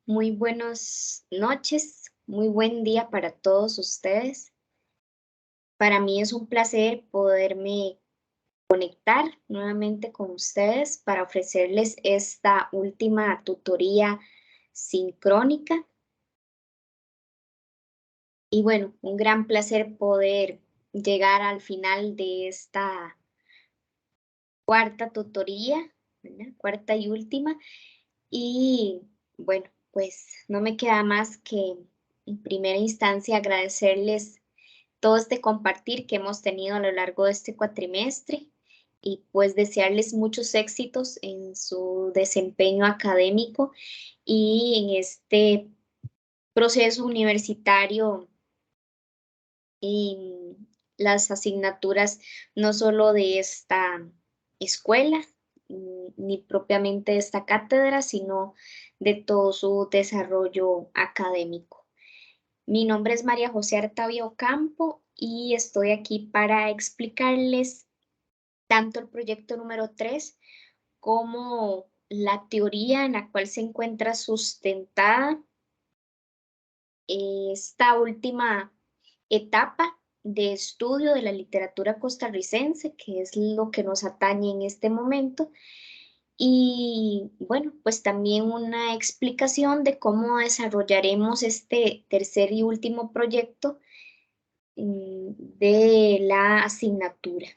Muy buenas noches, muy buen día para todos ustedes. Para mí es un placer poderme conectar nuevamente con ustedes para ofrecerles esta última tutoría sincrónica. Y bueno, un gran placer poder llegar al final de esta cuarta tutoría, ¿verdad? Cuarta y última. Y bueno, pues no me queda más que en primera instancia agradecerles todo este compartir que hemos tenido a lo largo de este cuatrimestre y pues desearles muchos éxitos en su desempeño académico y en este proceso universitario en las asignaturas no solo de esta escuela, ni propiamente de esta cátedra, sino de todo su desarrollo académico. Mi nombre es María José Artavia Ocampo y estoy aquí para explicarles tanto el proyecto número 3 como la teoría en la cual se encuentra sustentada esta última etapa de estudio de la literatura costarricense, que es lo que nos atañe en este momento. Y bueno, pues también una explicación de cómo desarrollaremos este tercer y último proyecto de la asignatura.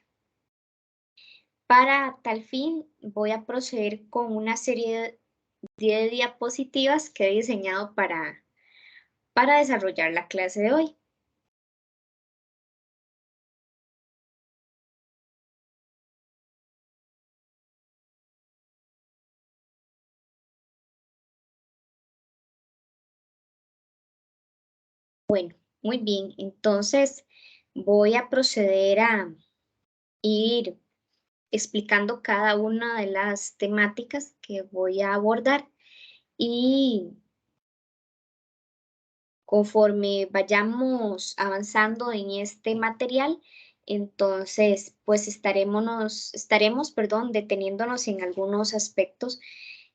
Para tal fin, voy a proceder con una serie de diapositivas que he diseñado para desarrollar la clase de hoy. Bueno, muy bien, entonces voy a proceder a ir explicando cada una de las temáticas que voy a abordar y conforme vayamos avanzando en este material, entonces pues estaremos, deteniéndonos en algunos aspectos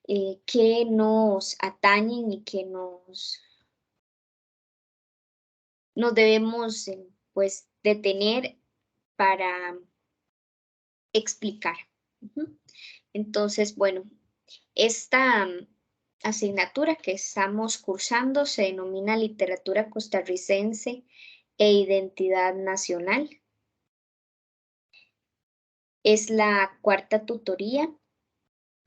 que nos atañen y que nos debemos pues detener para explicar. Ujú. Entonces, bueno, esta asignatura que estamos cursando se denomina Literatura Costarricense e Identidad Nacional. Es la cuarta tutoría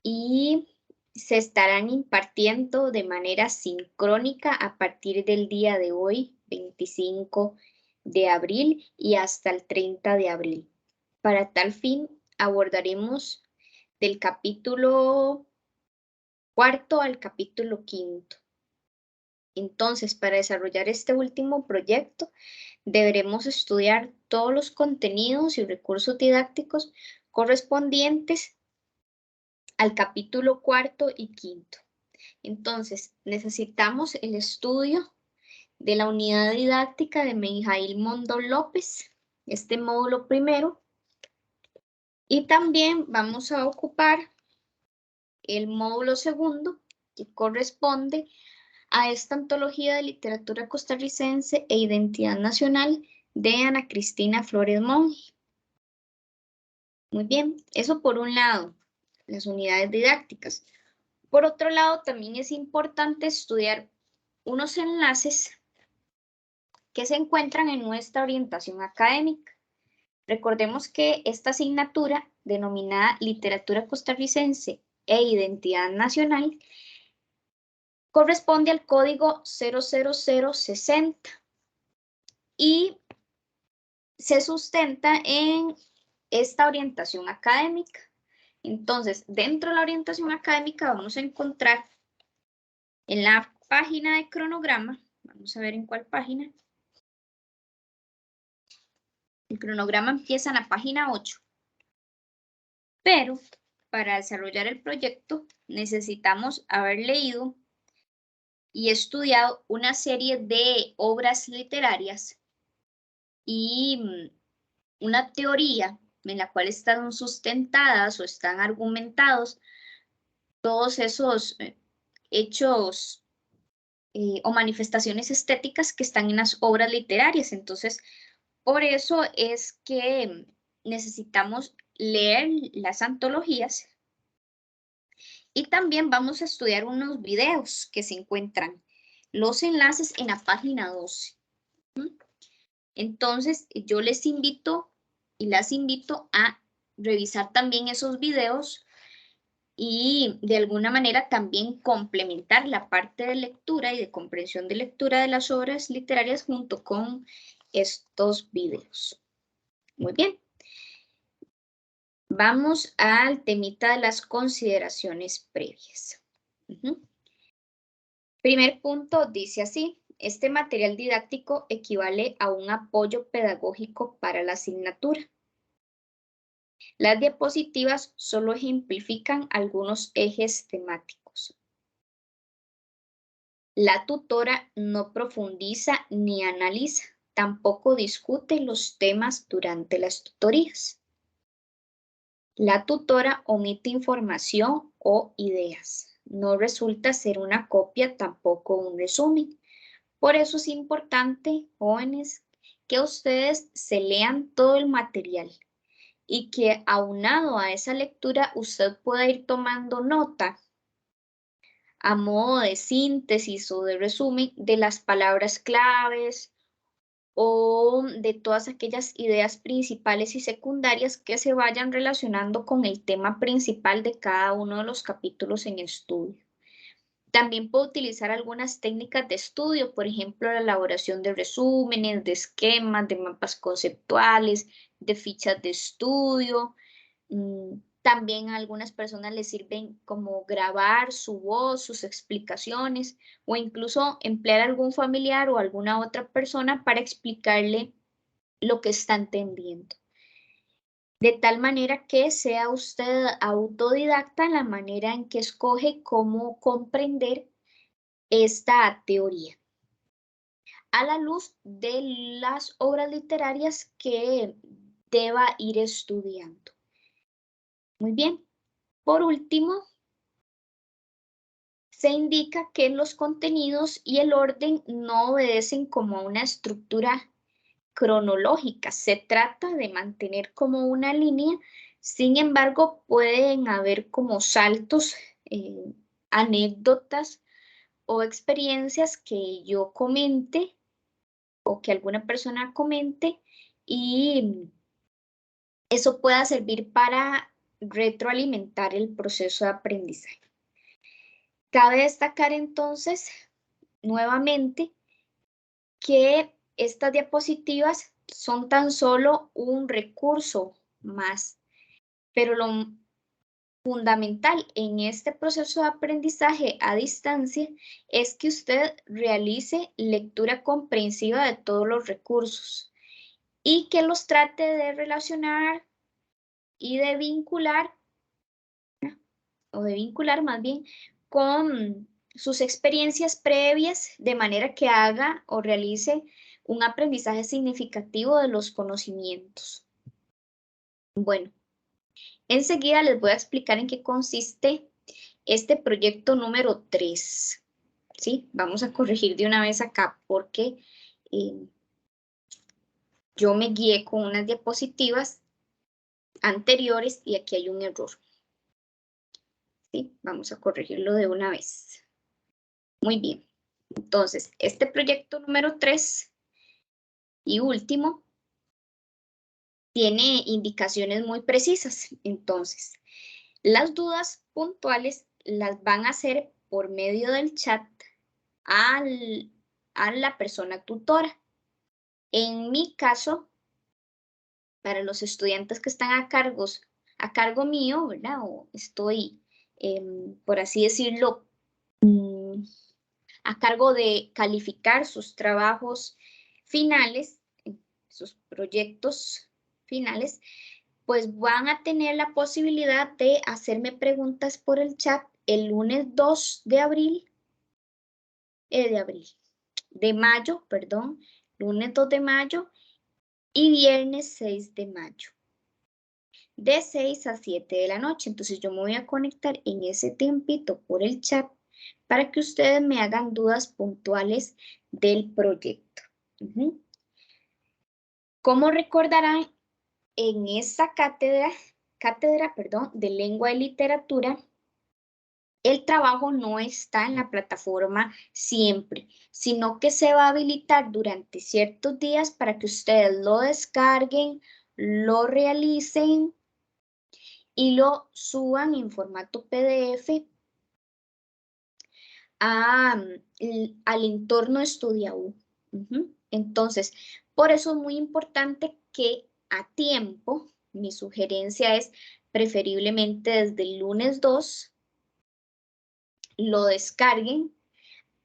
y se estarán impartiendo de manera sincrónica a partir del día de hoy, 25 de abril, y hasta el 30 de abril. Para tal fin, abordaremos del capítulo cuarto al capítulo quinto. Entonces, para desarrollar este último proyecto, deberemos estudiar todos los contenidos y recursos didácticos correspondientes al capítulo cuarto y quinto. Entonces, necesitamos el estudio de la unidad didáctica de Mijail Mondo López, este módulo primero, y también vamos a ocupar el módulo segundo, que corresponde a esta antología de literatura costarricense e identidad nacional de Ana Cristina Flores Monge. Muy bien, eso por un lado, las unidades didácticas. Por otro lado, también es importante estudiar unos enlaces que se encuentran en nuestra orientación académica. Recordemos que esta asignatura, denominada Literatura Costarricense e Identidad Nacional, corresponde al código 00060 y se sustenta en esta orientación académica. Entonces, dentro de la orientación académica vamos a encontrar en la página de cronograma, vamos a ver en cuál página. El cronograma empieza en la página 8, pero para desarrollar el proyecto necesitamos haber leído y estudiado una serie de obras literarias y una teoría en la cual están sustentadas o están argumentados todos esos hechos o manifestaciones estéticas que están en las obras literarias. Entonces, por eso es que necesitamos leer las antologías y también vamos a estudiar unos videos que se encuentran los enlaces en la página 12. Entonces, yo les invito y las invito a revisar también esos videos y de alguna manera también complementar la parte de lectura y de comprensión de lectura de las obras literarias junto con estos videos. Muy bien. Vamos al temita de las consideraciones previas. Primer punto dice así: este material didáctico equivale a un apoyo pedagógico para la asignatura. Las diapositivas solo ejemplifican algunos ejes temáticos. La tutora no profundiza ni analiza, tampoco discute los temas durante las tutorías. La tutora omite información o ideas. No resulta ser una copia, tampoco un resumen. Por eso es importante, jóvenes, que ustedes se lean todo el material y que aunado a esa lectura usted pueda ir tomando nota a modo de síntesis o de resumen de las palabras claves o de todas aquellas ideas principales y secundarias que se vayan relacionando con el tema principal de cada uno de los capítulos en estudio. También puedo utilizar algunas técnicas de estudio, por ejemplo, la elaboración de resúmenes, de esquemas, de mapas conceptuales, de fichas de estudio. También a algunas personas les sirven como grabar su voz, sus explicaciones, o incluso emplear a algún familiar o alguna otra persona para explicarle lo que está entendiendo. De tal manera que sea usted autodidacta en la manera en que escoge cómo comprender esta teoría, a la luz de las obras literarias que deba ir estudiando. Muy bien. Por último, se indica que los contenidos y el orden no obedecen como a una estructura cronológica. Se trata de mantener como una línea, sin embargo, pueden haber como saltos, anécdotas o experiencias que yo comente o que alguna persona comente y eso pueda servir para retroalimentar el proceso de aprendizaje. Cabe destacar entonces nuevamente que estas diapositivas son tan solo un recurso más, pero lo fundamental en este proceso de aprendizaje a distancia es que usted realice lectura comprensiva de todos los recursos y que los trate de relacionar y de vincular, o de vincular más bien, con sus experiencias previas, de manera que haga o realice un aprendizaje significativo de los conocimientos. Bueno, enseguida les voy a explicar en qué consiste este proyecto número 3. ¿Sí? Vamos a corregir de una vez acá porque yo me guié con unas diapositivas anteriores y aquí hay un error. ¿Sí? Vamos a corregirlo de una vez. Muy bien. Entonces, este proyecto número 3 y último tiene indicaciones muy precisas. Entonces, las dudas puntuales las van a hacer por medio del chat a la persona tutora. En mi caso, para los estudiantes que están a cargo mío, ¿verdad? O estoy, por así decirlo, a cargo de calificar sus trabajos finales, sus proyectos finales, pues van a tener la posibilidad de hacerme preguntas por el chat el lunes 2 de mayo, perdón, lunes 2 de mayo y viernes 6 de mayo, de 6 a 7 de la noche. Entonces yo me voy a conectar en ese tiempito por el chat para que ustedes me hagan dudas puntuales del proyecto. Como recordarán, en esta cátedra de lengua y literatura, el trabajo no está en la plataforma siempre, sino que se va a habilitar durante ciertos días para que ustedes lo descarguen, lo realicen y lo suban en formato PDF al entorno EstudiaU. Entonces, por eso es muy importante que a tiempo, mi sugerencia es preferiblemente desde el lunes 2, lo descarguen,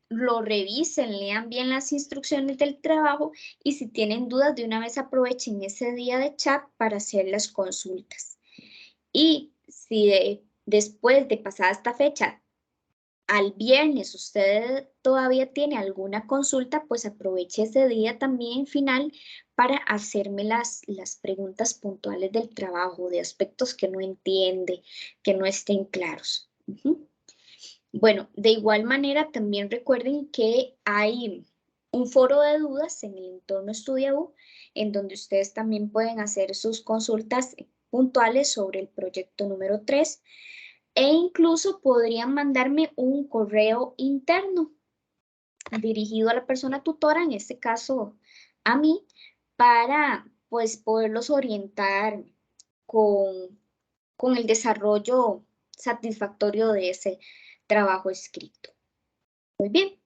lo revisen, lean bien las instrucciones del trabajo y si tienen dudas de una vez aprovechen ese día de chat para hacer las consultas. Y si después de pasada esta fecha, al viernes usted todavía tiene alguna consulta, pues aproveche ese día también final para hacerme las preguntas puntuales del trabajo, de aspectos que no entiende, que no estén claros. Bueno, de igual manera también recuerden que hay un foro de dudas en el entorno EstudiaU, en donde ustedes también pueden hacer sus consultas puntuales sobre el proyecto número 3 e incluso podrían mandarme un correo interno dirigido a la persona tutora, en este caso a mí, para pues poderlos orientar con el desarrollo satisfactorio de ese trabajo escrito. Muy bien.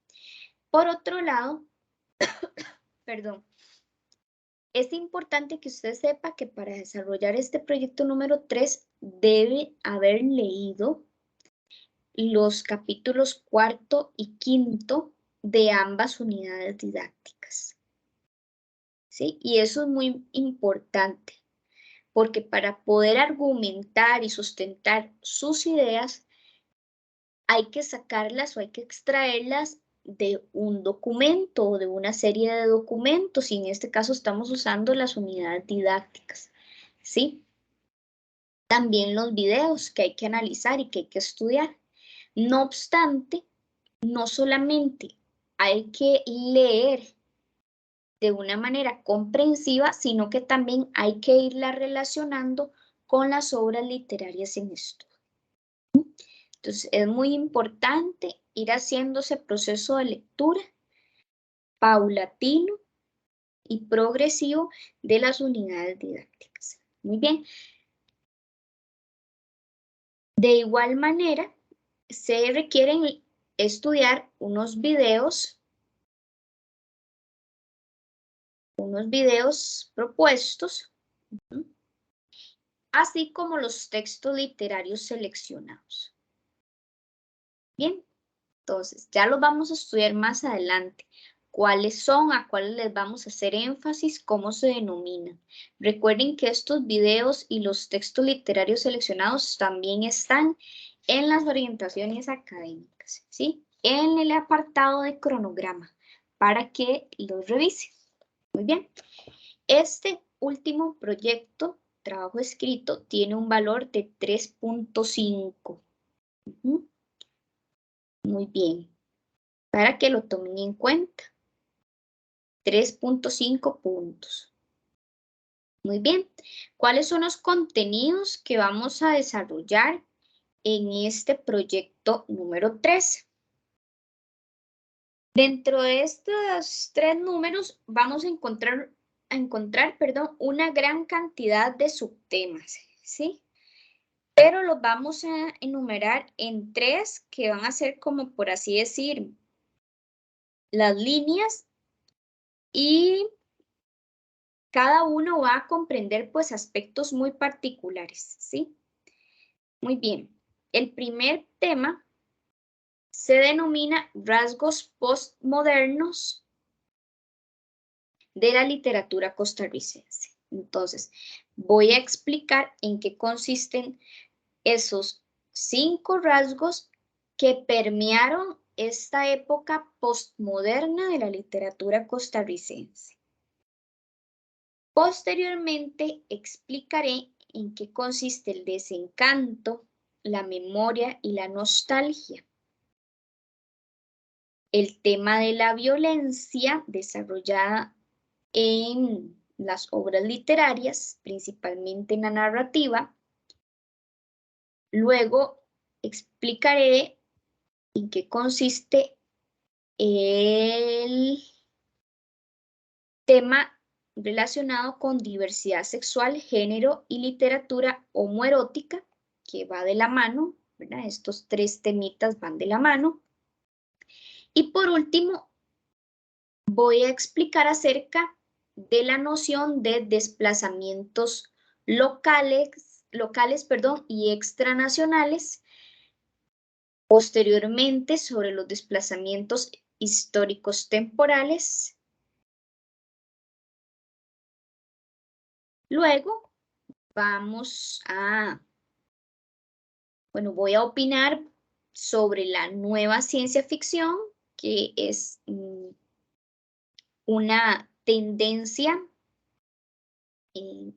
Por otro lado, perdón, es importante que usted sepa que para desarrollar este proyecto número 3 debe haber leído los capítulos 4 y 5 de ambas unidades didácticas. ¿Sí? Y eso es muy importante, porque para poder argumentar y sustentar sus ideas, hay que sacarlas o hay que extraerlas de un documento o de una serie de documentos, y en este caso estamos usando las unidades didácticas, ¿sí? También los videos que hay que analizar y que hay que estudiar. No obstante, no solamente hay que leer de una manera comprensiva, sino que también hay que irla relacionando con las obras literarias en estudio. Entonces, es muy importante ir haciendo ese proceso de lectura paulatino y progresivo de las unidades didácticas. Muy bien. De igual manera, se requieren estudiar unos videos propuestos, así como los textos literarios seleccionados. Bien, entonces ya los vamos a estudiar más adelante. ¿Cuáles son? ¿A cuáles les vamos a hacer énfasis? ¿Cómo se denominan? Recuerden que estos videos y los textos literarios seleccionados también están en las orientaciones académicas, ¿sí? En el apartado de cronograma, para que los revisen. Muy bien. Este último proyecto, trabajo escrito, tiene un valor de 3.5. Muy bien. Para que lo tomen en cuenta. 3.5 puntos. Muy bien. ¿Cuáles son los contenidos que vamos a desarrollar en este proyecto número 3? Dentro de estos 3 números vamos a encontrar, una gran cantidad de subtemas, ¿sí? Pero los vamos a enumerar en 3 que van a ser como, por así decir, las líneas, y cada uno va a comprender pues aspectos muy particulares, ¿sí? Muy bien. El primer tema se denomina rasgos postmodernos de la literatura costarricense. Entonces, voy a explicar en qué consisten esos 5 rasgos que permearon esta época postmoderna de la literatura costarricense. Posteriormente explicaré en qué consiste el desencanto, la memoria y la nostalgia. el tema de la violencia desarrollada en las obras literarias, principalmente en la narrativa. Luego explicaré en qué consiste el tema relacionado con diversidad sexual, género y literatura homoerótica, que va de la mano, ¿verdad? Estos tres temitas van de la mano. Y por último, voy a explicar acerca de la noción de desplazamientos locales, y extranacionales. Posteriormente, sobre los desplazamientos históricos temporales. Luego voy a opinar sobre la nueva ciencia ficción, que es una tendencia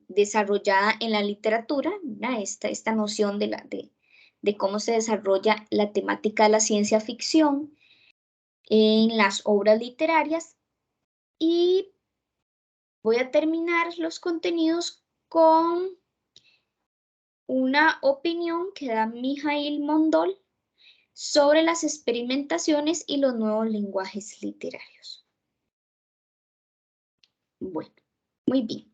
desarrollada en la literatura, ¿verdad? Esta noción de cómo se desarrolla la temática de la ciencia ficción en las obras literarias. Y voy a terminar los contenidos con una opinión que da Mijaíl Mondol sobre las experimentaciones y los nuevos lenguajes literarios. Bueno, muy bien.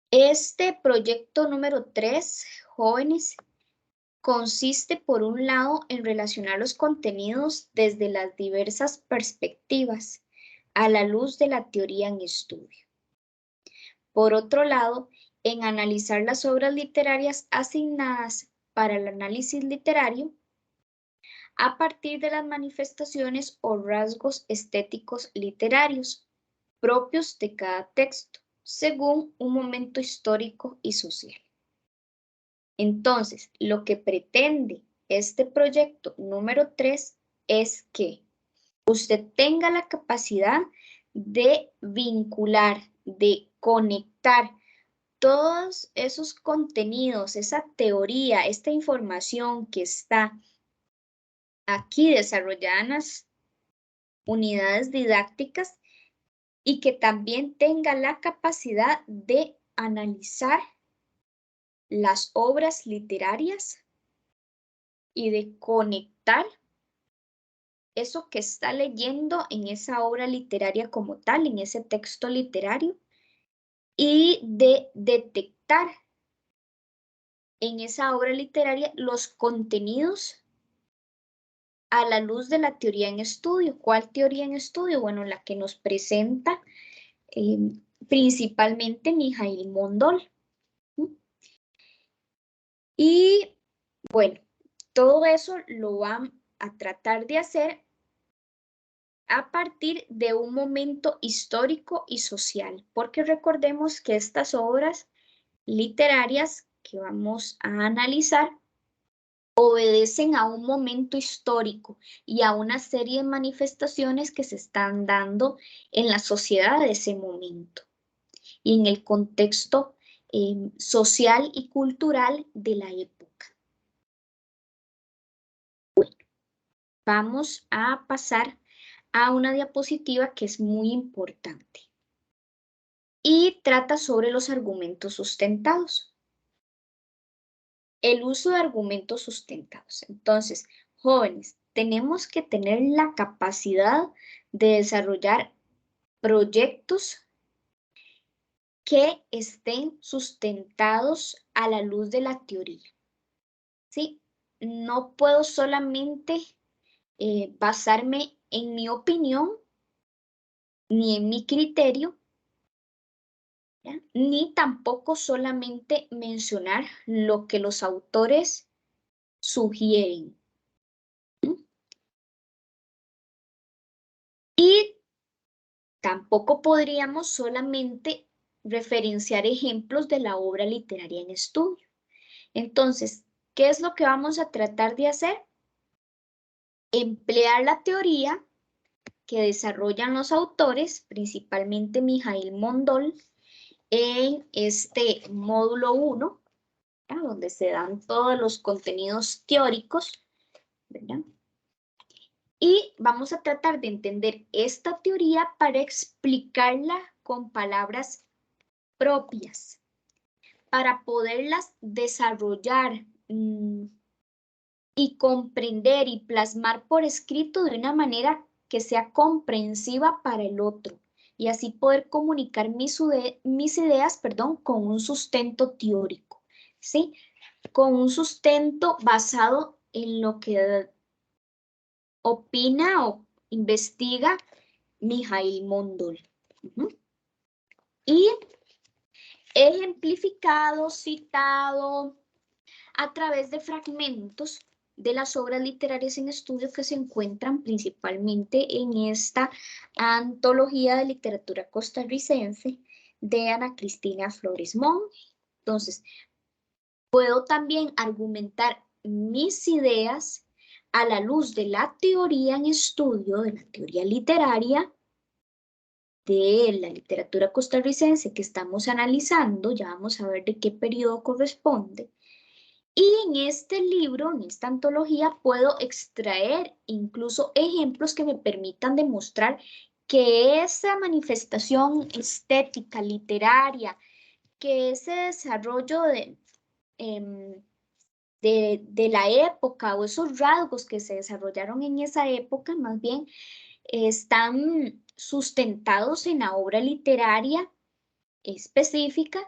Este proyecto número 3, jóvenes, consiste por un lado en relacionar los contenidos desde las diversas perspectivas a la luz de la teoría en estudio. Por otro lado, en analizar las obras literarias asignadas para el análisis literario a partir de las manifestaciones o rasgos estéticos literarios propios de cada texto, según un momento histórico y social. Entonces, lo que pretende este proyecto número 3 es que usted tenga la capacidad de vincular, de conectar todos esos contenidos, esa teoría, esta información que está aquí desarrollada en las unidades didácticas y que también tenga la capacidad de analizar las obras literarias y de conectar eso que está leyendo en esa obra literaria como tal, en ese texto literario, y de detectar en esa obra literaria los contenidos a la luz de la teoría en estudio. ¿Cuál teoría en estudio? Bueno, la que nos presenta principalmente Mijaíl Mondol. Y bueno, todo eso lo van a tratar de hacer a partir de un momento histórico y social, porque recordemos que estas obras literarias que vamos a analizar obedecen a un momento histórico y a una serie de manifestaciones que se están dando en la sociedad de ese momento y en el contexto social y cultural de la época. Bueno, vamos a pasar a una diapositiva que es muy importante y trata sobre los argumentos sustentados. El uso de argumentos sustentados. Entonces, jóvenes, tenemos que tener la capacidad de desarrollar proyectos que estén sustentados a la luz de la teoría. ¿Sí? No puedo solamente basarme en mi opinión ni en mi criterio, ¿ya? Ni tampoco solamente mencionar lo que los autores sugieren. Y tampoco podríamos solamente referenciar ejemplos de la obra literaria en estudio. Entonces, ¿qué es lo que vamos a tratar de hacer? Emplear la teoría que desarrollan los autores, principalmente Mijaíl Mondol, en este módulo 1, ¿ya? Donde se dan todos los contenidos teóricos ¿verdad? Y vamos a tratar de entender esta teoría para explicarla con palabras propias, para poderlas desarrollar y comprender y plasmar por escrito de una manera que sea comprensiva para el otro y así poder comunicar mis ideas, con un sustento teórico, ¿sí? Con un sustento basado en lo que opina o investiga Mijaíl Mondol. Y ejemplificado, citado a través de fragmentos de las obras literarias en estudio que se encuentran principalmente en esta antología de literatura costarricense de Ana Cristina Flores Monge. Entonces, puedo también argumentar mis ideas a la luz de la teoría en estudio, de la teoría literaria, de la literatura costarricense que estamos analizando. Ya vamos a ver de qué periodo corresponde. Y en este libro, en esta antología, puedo extraer incluso ejemplos que me permitan demostrar que esa manifestación estética, literaria, que ese desarrollo de la época o esos rasgos que se desarrollaron en esa época, más bien, están sustentados en la obra literaria específica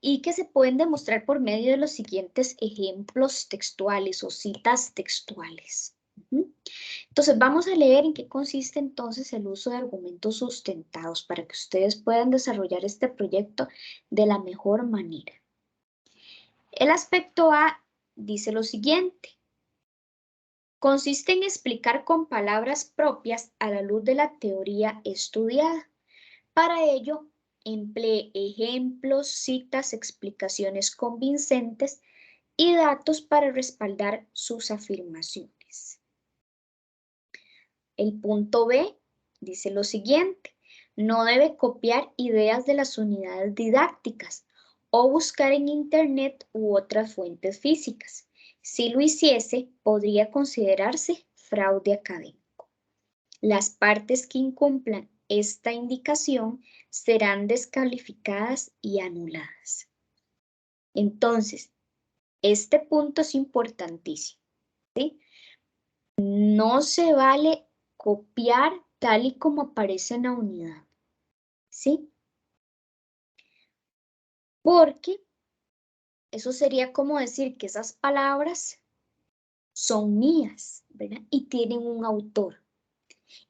y que se pueden demostrar por medio de los siguientes ejemplos textuales o citas textuales. Entonces, vamos a leer en qué consiste entonces el uso de argumentos sustentados para que ustedes puedan desarrollar este proyecto de la mejor manera. El aspecto A dice lo siguiente: consiste en explicar con palabras propias a la luz de la teoría estudiada. Para ello, emplee ejemplos, citas, explicaciones convincentes y datos para respaldar sus afirmaciones. El punto B dice lo siguiente: no debe copiar ideas de las unidades didácticas o buscar en Internet u otras fuentes físicas. Si lo hiciese, podría considerarse fraude académico. Las partes que incumplan esta indicación serán descalificadas y anuladas. Entonces, este punto es importantísimo, ¿sí? No se vale copiar tal y como aparece en la unidad, ¿sí? Porque eso sería como decir que esas palabras son mías, ¿verdad? Y tienen un autor.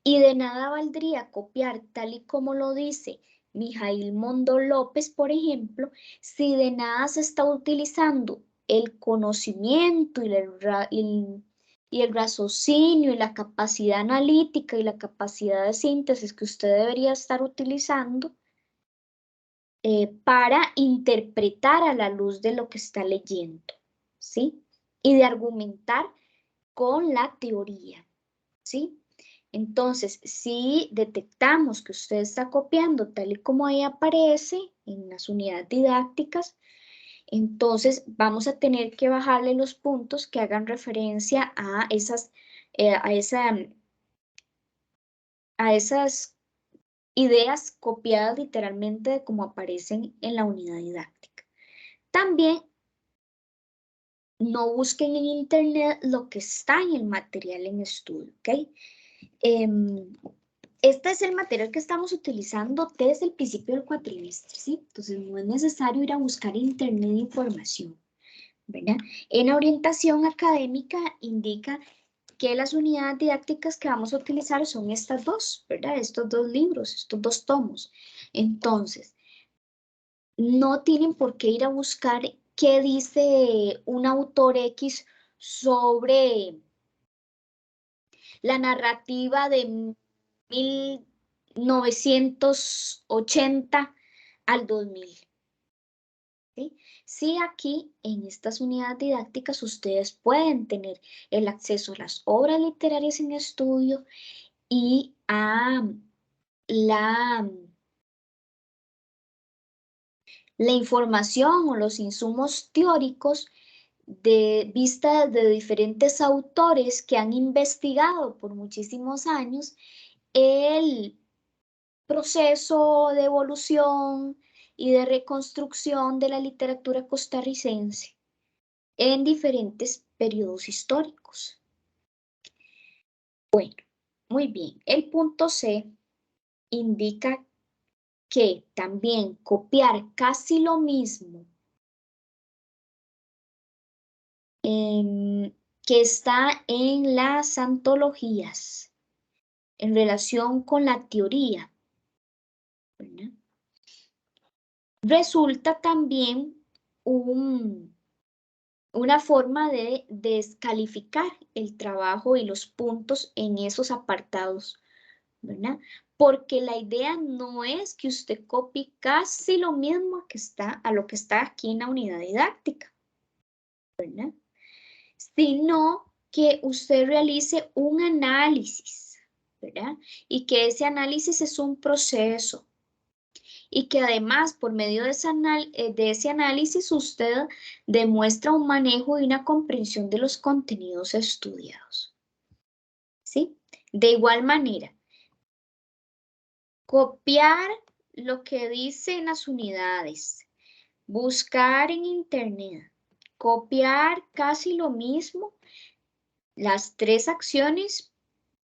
Y de nada valdría copiar tal y como lo dice Mijaíl Mondol López, por ejemplo, si de nada se está utilizando el conocimiento y el raciocinio y la capacidad analítica y la capacidad de síntesis que usted debería estar utilizando para interpretar a la luz de lo que está leyendo, ¿sí? Y de argumentar con la teoría, ¿sí? Entonces, si detectamos que usted está copiando tal y como ahí aparece en las unidades didácticas, entonces vamos a tener que bajarle los puntos que hagan referencia a esas ideas copiadas literalmente de como aparecen en la unidad didáctica. También no busquen en Internet lo que está en el material en estudio, ¿ok? Este es el material que estamos utilizando desde el principio del cuatrimestre, ¿sí? Entonces no es necesario ir a buscar en Internet información, ¿verdad? En la orientación académica indica que las unidades didácticas que vamos a utilizar son estas dos, ¿verdad? Estos dos libros, estos dos tomos. Entonces, no tienen por qué ir a buscar qué dice un autor X sobre la narrativa de 1980 al 2000. ¿Sí? Sí, aquí en estas unidades didácticas ustedes pueden tener el acceso a las obras literarias en estudio y a la información o los insumos teóricos vista de diferentes autores que han investigado por muchísimos años el proceso de evolución y de reconstrucción de la literatura costarricense en diferentes periodos históricos. Bueno, muy bien. El punto C indica que también copiar casi lo mismo que está en las antologías en relación con la teoría, ¿verdad? Resulta también una forma de descalificar el trabajo y los puntos en esos apartados, ¿verdad? Porque la idea no es que usted copie casi lo mismo a lo que está aquí en la unidad didáctica, ¿verdad? Sino que usted realice un análisis, ¿verdad? Y que ese análisis es un proceso. Y que además, por medio de ese análisis, usted demuestra un manejo y una comprensión de los contenidos estudiados. ¿Sí? De igual manera, copiar lo que dicen las unidades, buscar en internet, copiar casi lo mismo, las tres acciones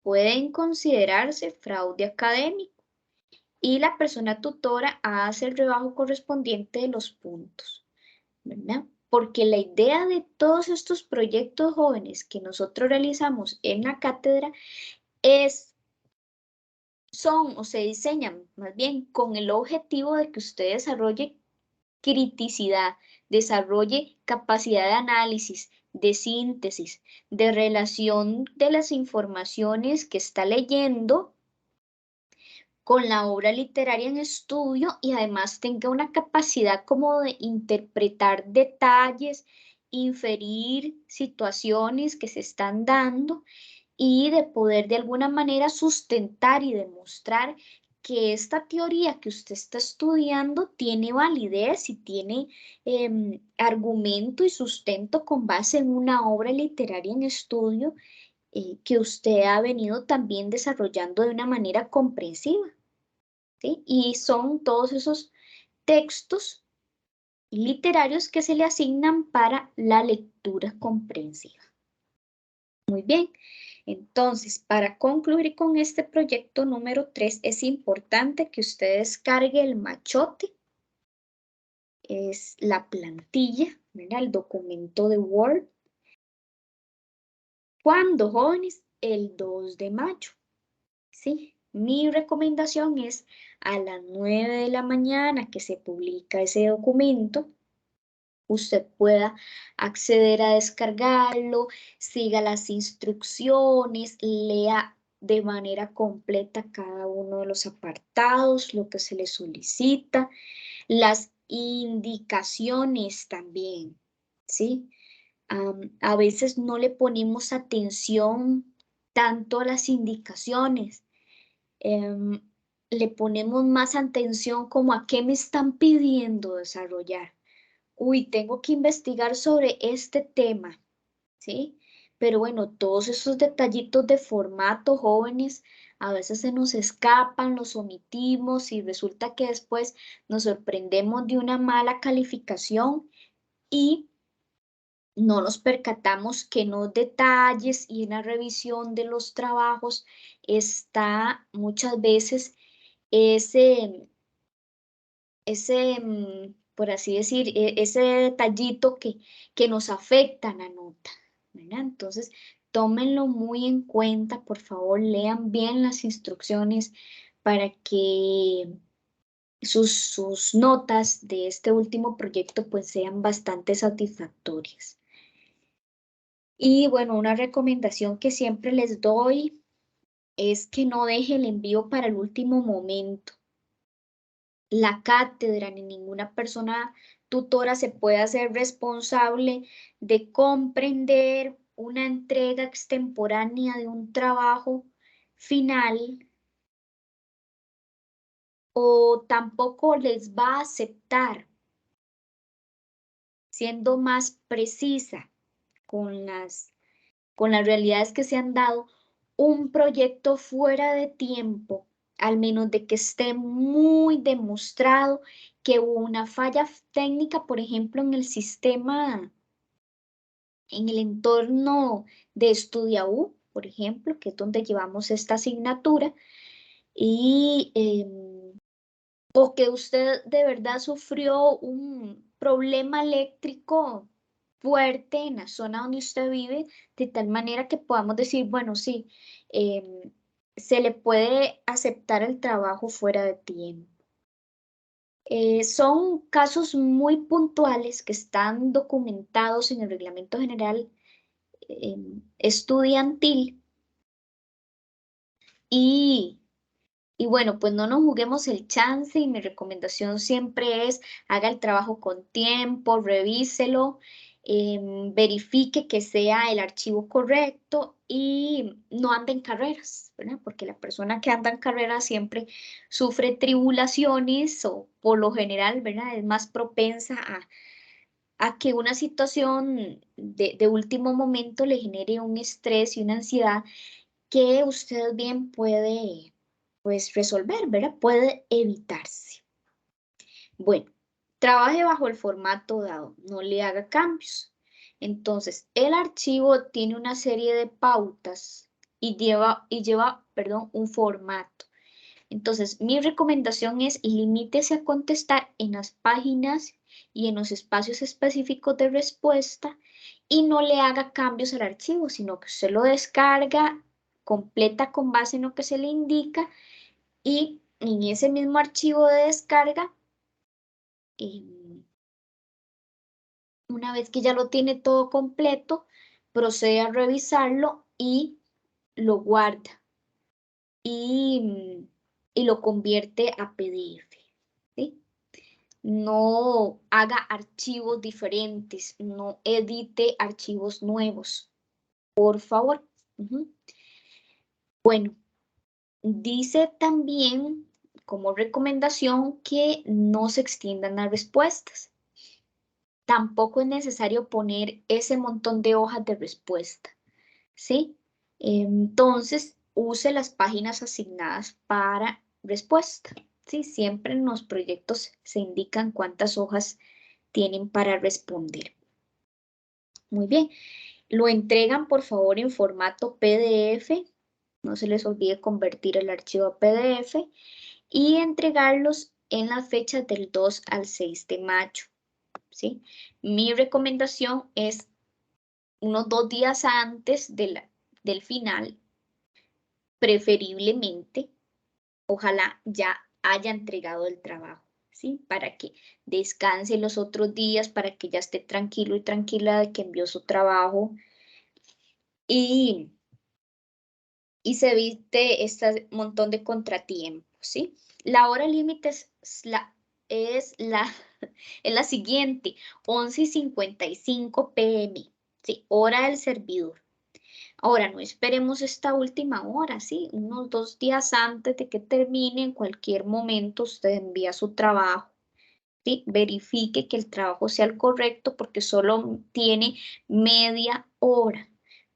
pueden considerarse fraude académico y la persona tutora hace el rebajo correspondiente de los puntos, ¿verdad? Porque la idea de todos estos proyectos jóvenes que nosotros realizamos en la cátedra son o se diseñan más bien con el objetivo de que usted desarrolle criticidad, desarrolle capacidad de análisis, de síntesis, de relación de las informaciones que está leyendo con la obra literaria en estudio y además tenga una capacidad como de interpretar detalles, inferir situaciones que se están dando y de poder de alguna manera sustentar y demostrar que esta teoría que usted está estudiando tiene validez y tiene argumento y sustento con base en una obra literaria en estudio que usted ha venido también desarrollando de una manera comprensiva, ¿sí? Y son todos esos textos literarios que se le asignan para la lectura comprensiva. Muy bien, entonces para concluir con este proyecto número 3 es importante que usted descargue el machote, es la plantilla, ¿verdad? El documento de Word. ¿Cuándo, jóvenes? El 2 de mayo, ¿sí? Mi recomendación es a las 9 de la mañana que se publica ese documento, usted pueda acceder a descargarlo, siga las instrucciones, lea de manera completa cada uno de los apartados, lo que se le solicita, las indicaciones también, ¿sí? A veces no le ponemos atención tanto a las indicaciones, le ponemos más atención como a qué me están pidiendo desarrollar. Uy, tengo que investigar sobre este tema, ¿sí? Pero bueno, todos esos detallitos de formato, jóvenes, a veces se nos escapan, los omitimos y resulta que después nos sorprendemos de una mala calificación y no nos percatamos que en los detalles y en la revisión de los trabajos está muchas veces ese, por así decir, ese detallito que nos afecta a la nota, ¿verdad? Entonces, tómenlo muy en cuenta, por favor, lean bien las instrucciones para que sus notas de este último proyecto pues sean bastante satisfactorias. Y bueno, una recomendación que siempre les doy es que no deje el envío para el último momento. La cátedra ni ninguna persona tutora se puede hacer responsable de comprender una entrega extemporánea de un trabajo final o tampoco les va a aceptar, siendo más precisa, con las realidades que se han dado, un proyecto fuera de tiempo, al menos de que esté muy demostrado que hubo una falla técnica, por ejemplo, en el sistema, en el entorno de EstudiaU, por ejemplo, que es donde llevamos esta asignatura, y o que usted de verdad sufrió un problema eléctrico fuerte en la zona donde usted vive, de tal manera que podamos decir, bueno, sí, se le puede aceptar el trabajo fuera de tiempo. Son casos muy puntuales que están documentados en el Reglamento General Estudiantil y bueno, pues no nos juguemos el chance y mi recomendación siempre es haga el trabajo con tiempo, revíselo, verifique que sea el archivo correcto y no ande en carreras, ¿verdad? Porque la persona que anda en carreras siempre sufre tribulaciones o por lo general, ¿verdad? Es más propensa a que una situación de último momento le genere un estrés y una ansiedad que usted bien puede pues resolver, ¿verdad? Puede evitarse. Bueno, trabaje bajo el formato dado, no le haga cambios. Entonces, el archivo tiene una serie de pautas y lleva, perdón, un formato. Entonces, mi recomendación es limítese a contestar en las páginas y en los espacios específicos de respuesta y no le haga cambios al archivo, sino que usted lo descarga, completa con base en lo que se le indica y en ese mismo archivo de descarga, una vez que ya lo tiene todo completo, procede a revisarlo y lo guarda y lo convierte a PDF, ¿sí? No haga archivos diferentes, no edite archivos nuevos, por favor. Bueno, dice también como recomendación que no se extiendan las respuestas. Tampoco es necesario poner ese montón de hojas de respuesta, ¿sí? Entonces, use las páginas asignadas para respuesta, ¿sí? Siempre en los proyectos se indican cuántas hojas tienen para responder. Muy bien. Lo entregan, por favor, en formato PDF. No se les olvide convertir el archivo a PDF y entregarlos en las fechas del 2 al 6 de mayo, ¿sí? Mi recomendación es unos 2 días antes del final, preferiblemente, ojalá ya haya entregado el trabajo, ¿sí? Para que descanse los otros días, para que ya esté tranquilo y tranquila de que envió su trabajo y se evite este montón de contratiempos, ¿sí? La hora límite es la siguiente, 11:55 p.m., ¿sí? Hora del servidor. Ahora, no esperemos esta última hora, ¿sí? Unos 2 días antes de que termine, en cualquier momento usted envía su trabajo, ¿sí? Verifique que el trabajo sea el correcto porque solo tiene media hora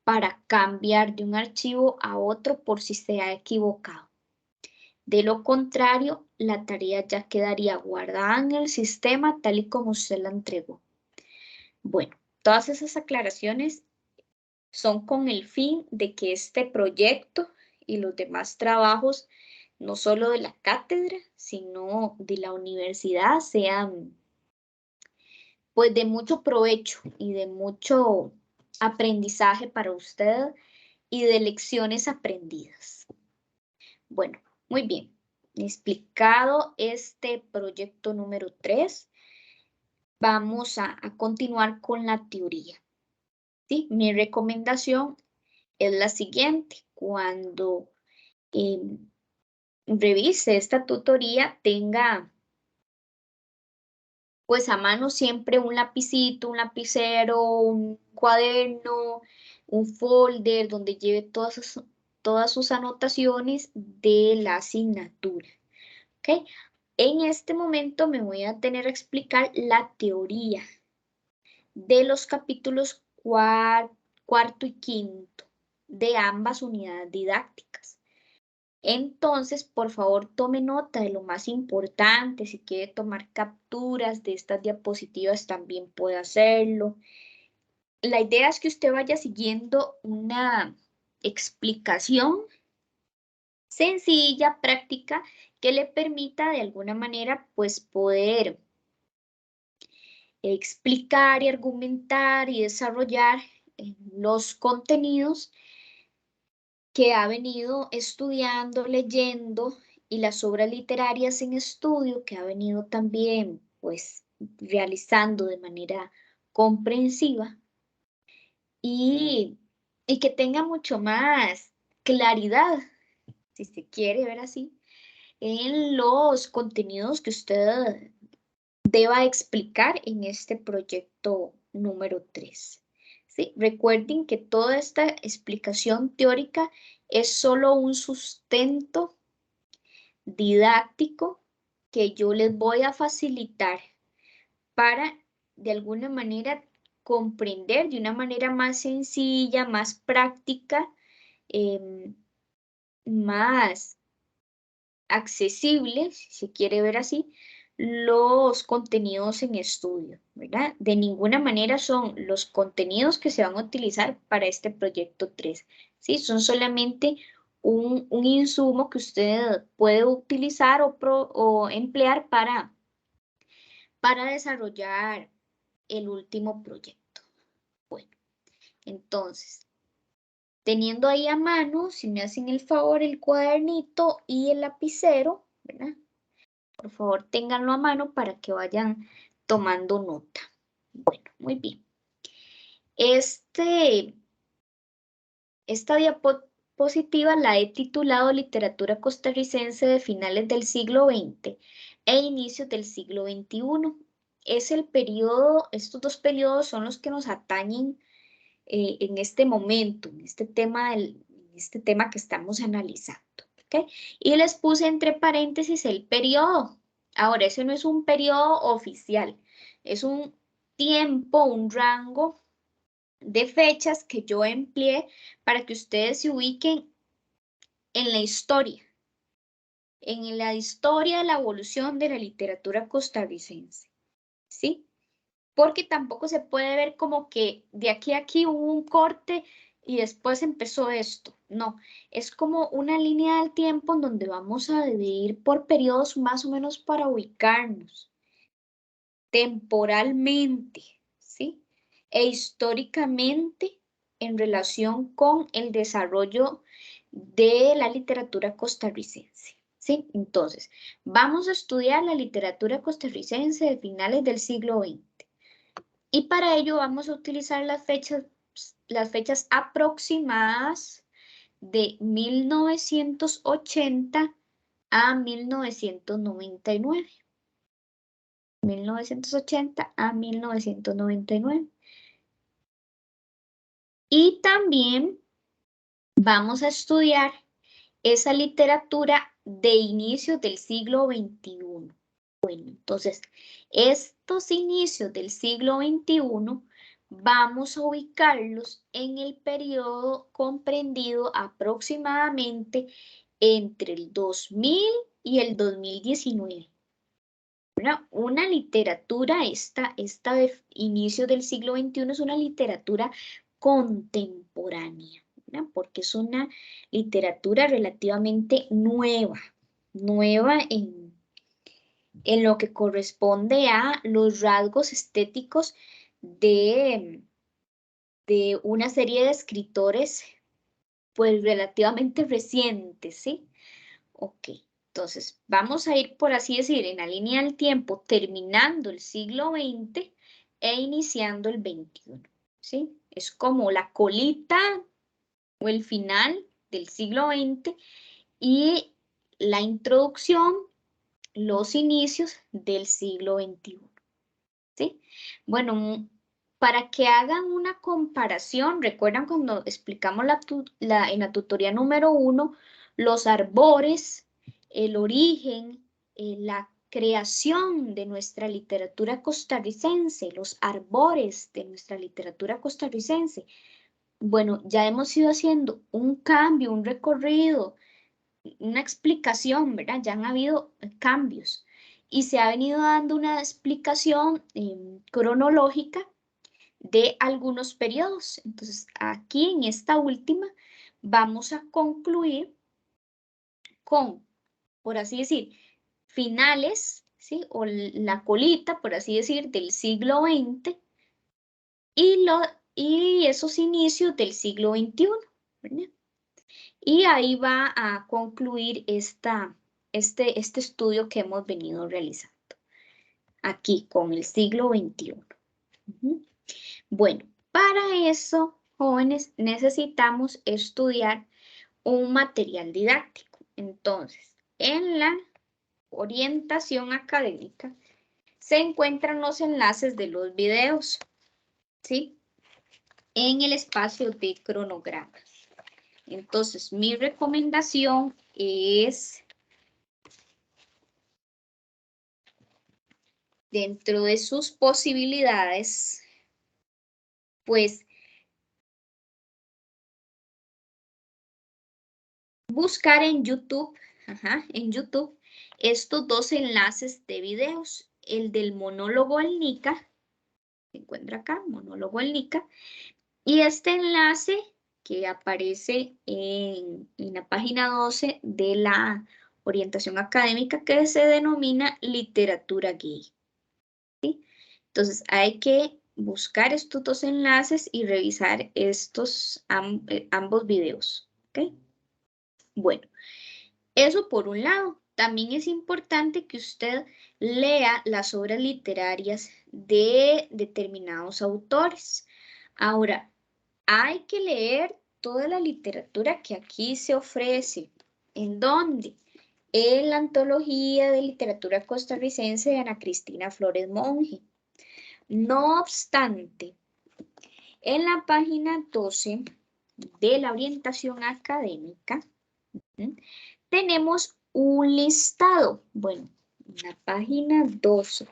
para cambiar de un archivo a otro por si se ha equivocado. De lo contrario, la tarea ya quedaría guardada en el sistema tal y como usted la entregó. Bueno, todas esas aclaraciones son con el fin de que este proyecto y los demás trabajos, no solo de la cátedra, sino de la universidad, sean pues de mucho provecho y de mucho aprendizaje para usted y de lecciones aprendidas. Bueno, muy bien. Explicado este proyecto número 3, vamos a continuar con la teoría. ¿Sí? Mi recomendación es la siguiente. Cuando revise esta tutoría, tenga pues a mano siempre un lapicito, un lapicero, un cuaderno, un folder donde lleve todas sus anotaciones de la asignatura. ¿Ok? En este momento me voy a tener a explicar la teoría de los capítulos cuarto y quinto de ambas unidades didácticas. Entonces, por favor, tome nota de lo más importante. Si quiere tomar capturas de estas diapositivas, también puede hacerlo. La idea es que usted vaya siguiendo una explicación sencilla, práctica, que le permita de alguna manera, pues, poder explicar y argumentar y desarrollar los contenidos que ha venido estudiando, leyendo, y las obras literarias en estudio que ha venido también, pues, realizando de manera comprensiva y que tenga mucho más claridad, si se quiere ver así, en los contenidos que usted deba explicar en este proyecto número 3. ¿Sí? Recuerden que toda esta explicación teórica es solo un sustento didáctico que yo les voy a facilitar para, de alguna manera, comprender de una manera más sencilla, más práctica, más accesible, si se quiere ver así, los contenidos en estudio, ¿verdad? De ninguna manera son los contenidos que se van a utilizar para este proyecto 3, ¿sí? Son solamente un insumo que usted puede utilizar o emplear para desarrollar el último proyecto. Bueno, entonces, teniendo ahí a mano, si me hacen el favor, el cuadernito y el lapicero, ¿verdad? Por favor, ténganlo a mano para que vayan tomando nota. Bueno, muy bien. Esta diapositiva la he titulado Literatura costarricense de finales del siglo XX e inicios del siglo XXI. Es el periodo, estos dos periodos son los que nos atañen en este momento, en este tema que estamos analizando. ¿Okay? Y les puse entre paréntesis el periodo. Ahora, ese no es un periodo oficial, es un tiempo, un rango de fechas que yo empleé para que ustedes se ubiquen en la historia de la evolución de la literatura costarricense, ¿sí? Porque tampoco se puede ver como que de aquí a aquí hubo un corte y después empezó esto. No, es como una línea del tiempo en donde vamos a dividir por periodos más o menos para ubicarnos temporalmente, ¿sí? E históricamente en relación con el desarrollo de la literatura costarricense, ¿sí? Entonces, vamos a estudiar la literatura costarricense de finales del siglo XX. Y para ello vamos a utilizar las fechas aproximadas de 1980 a 1999. 1980 a 1999. Y también vamos a estudiar esa literatura de inicios del siglo XXI. Bueno, entonces, estos inicios del siglo XXI vamos a ubicarlos en el periodo comprendido aproximadamente entre el 2000 y el 2019. Una literatura, esta de inicio del siglo XXI es una literatura contemporánea, ¿verdad? Porque es una literatura relativamente nueva en lo que corresponde a los rasgos estéticos de una serie de escritores, pues relativamente recientes, ¿sí? Ok, entonces vamos a ir, por así decir, en la línea del tiempo, terminando el siglo XX e iniciando el XXI, ¿sí? Es como la colita o el final del siglo XX y la introducción, los inicios del siglo XXI, ¿sí? Bueno, para que hagan una comparación, ¿recuerdan cuando explicamos en la tutoría número 1 los arbores, el origen, creación de nuestra literatura costarricense, los arbores de nuestra literatura costarricense. Bueno, ya hemos ido haciendo un cambio, un recorrido, una explicación, ¿verdad? Ya han habido cambios y se ha venido dando una explicación cronológica de algunos periodos. Entonces, aquí en esta última vamos a concluir con, por así decir, finales, ¿sí? O la colita, por así decir, del siglo XX y esos inicios del siglo XXI, ¿verdad? Y ahí va a concluir este estudio que hemos venido realizando aquí con el siglo XXI. Bueno, para eso, jóvenes, necesitamos estudiar un material didáctico. Entonces, en la orientación académica se encuentran los enlaces de los videos, ¿sí? En el espacio de cronogramas. Entonces, mi recomendación es, dentro de sus posibilidades, pues, buscar en YouTube, estos dos enlaces de videos, el del monólogo al Nica, se encuentra acá, monólogo al Nica, y este enlace que aparece en la página 12 de la orientación académica que se denomina literatura gay. ¿Sí? Entonces hay que buscar estos dos enlaces y revisar estos ambos videos. ¿Okay? Bueno, eso por un lado. También es importante que usted lea las obras literarias de determinados autores. Ahora, hay que leer toda la literatura que aquí se ofrece. ¿En dónde? En la Antología de Literatura Costarricense de Ana Cristina Flores Monge. No obstante, en la página 12 de la orientación académica, tenemos un listado. Bueno, en la página 12.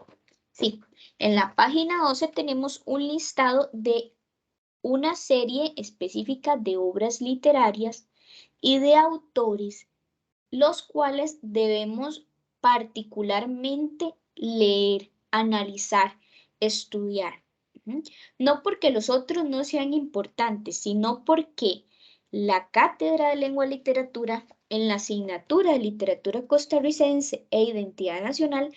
Sí, en la página 12 tenemos un listado de una serie específica de obras literarias y de autores, los cuales debemos particularmente leer, analizar, estudiar. No porque los otros no sean importantes, sino porque la Cátedra de Lengua y Literatura en la asignatura de Literatura Costarricense e Identidad Nacional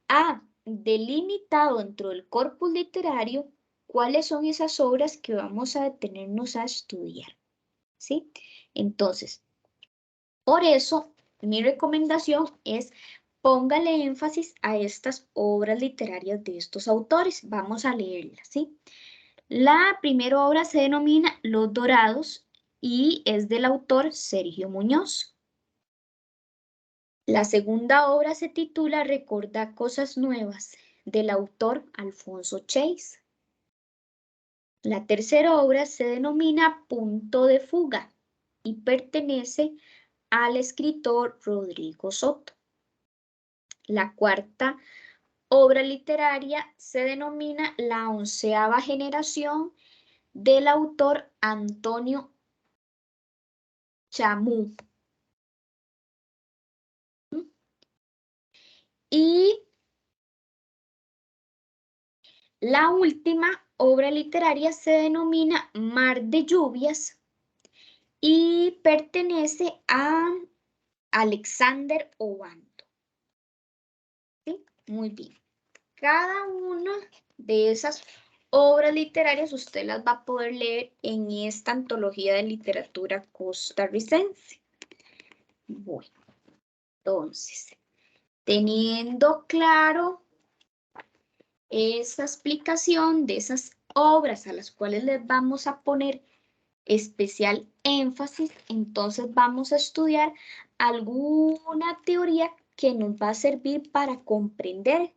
ha delimitado dentro del corpus literario cuáles son esas obras que vamos a detenernos a estudiar, ¿sí? Entonces, por eso, mi recomendación es póngale énfasis a estas obras literarias de estos autores. Vamos a leerlas, ¿sí? La primera obra se denomina Los Dorados y es del autor Sergio Muñoz. La segunda obra se titula Recuerda cosas nuevas, del autor Alfonso Chase. La tercera obra se denomina Punto de fuga y pertenece al escritor Rodrigo Soto. La cuarta obra literaria se denomina La onceava generación del autor Antonio Chamú. Y la última obra literaria se denomina Mar de Lluvias y pertenece a Alexander Obando. ¿Sí? Muy bien. Cada una de esas obras literarias usted las va a poder leer en esta antología de literatura costarricense. Bueno, entonces, teniendo claro esa explicación de esas obras a las cuales les vamos a poner especial énfasis, entonces vamos a estudiar alguna teoría que nos va a servir para comprender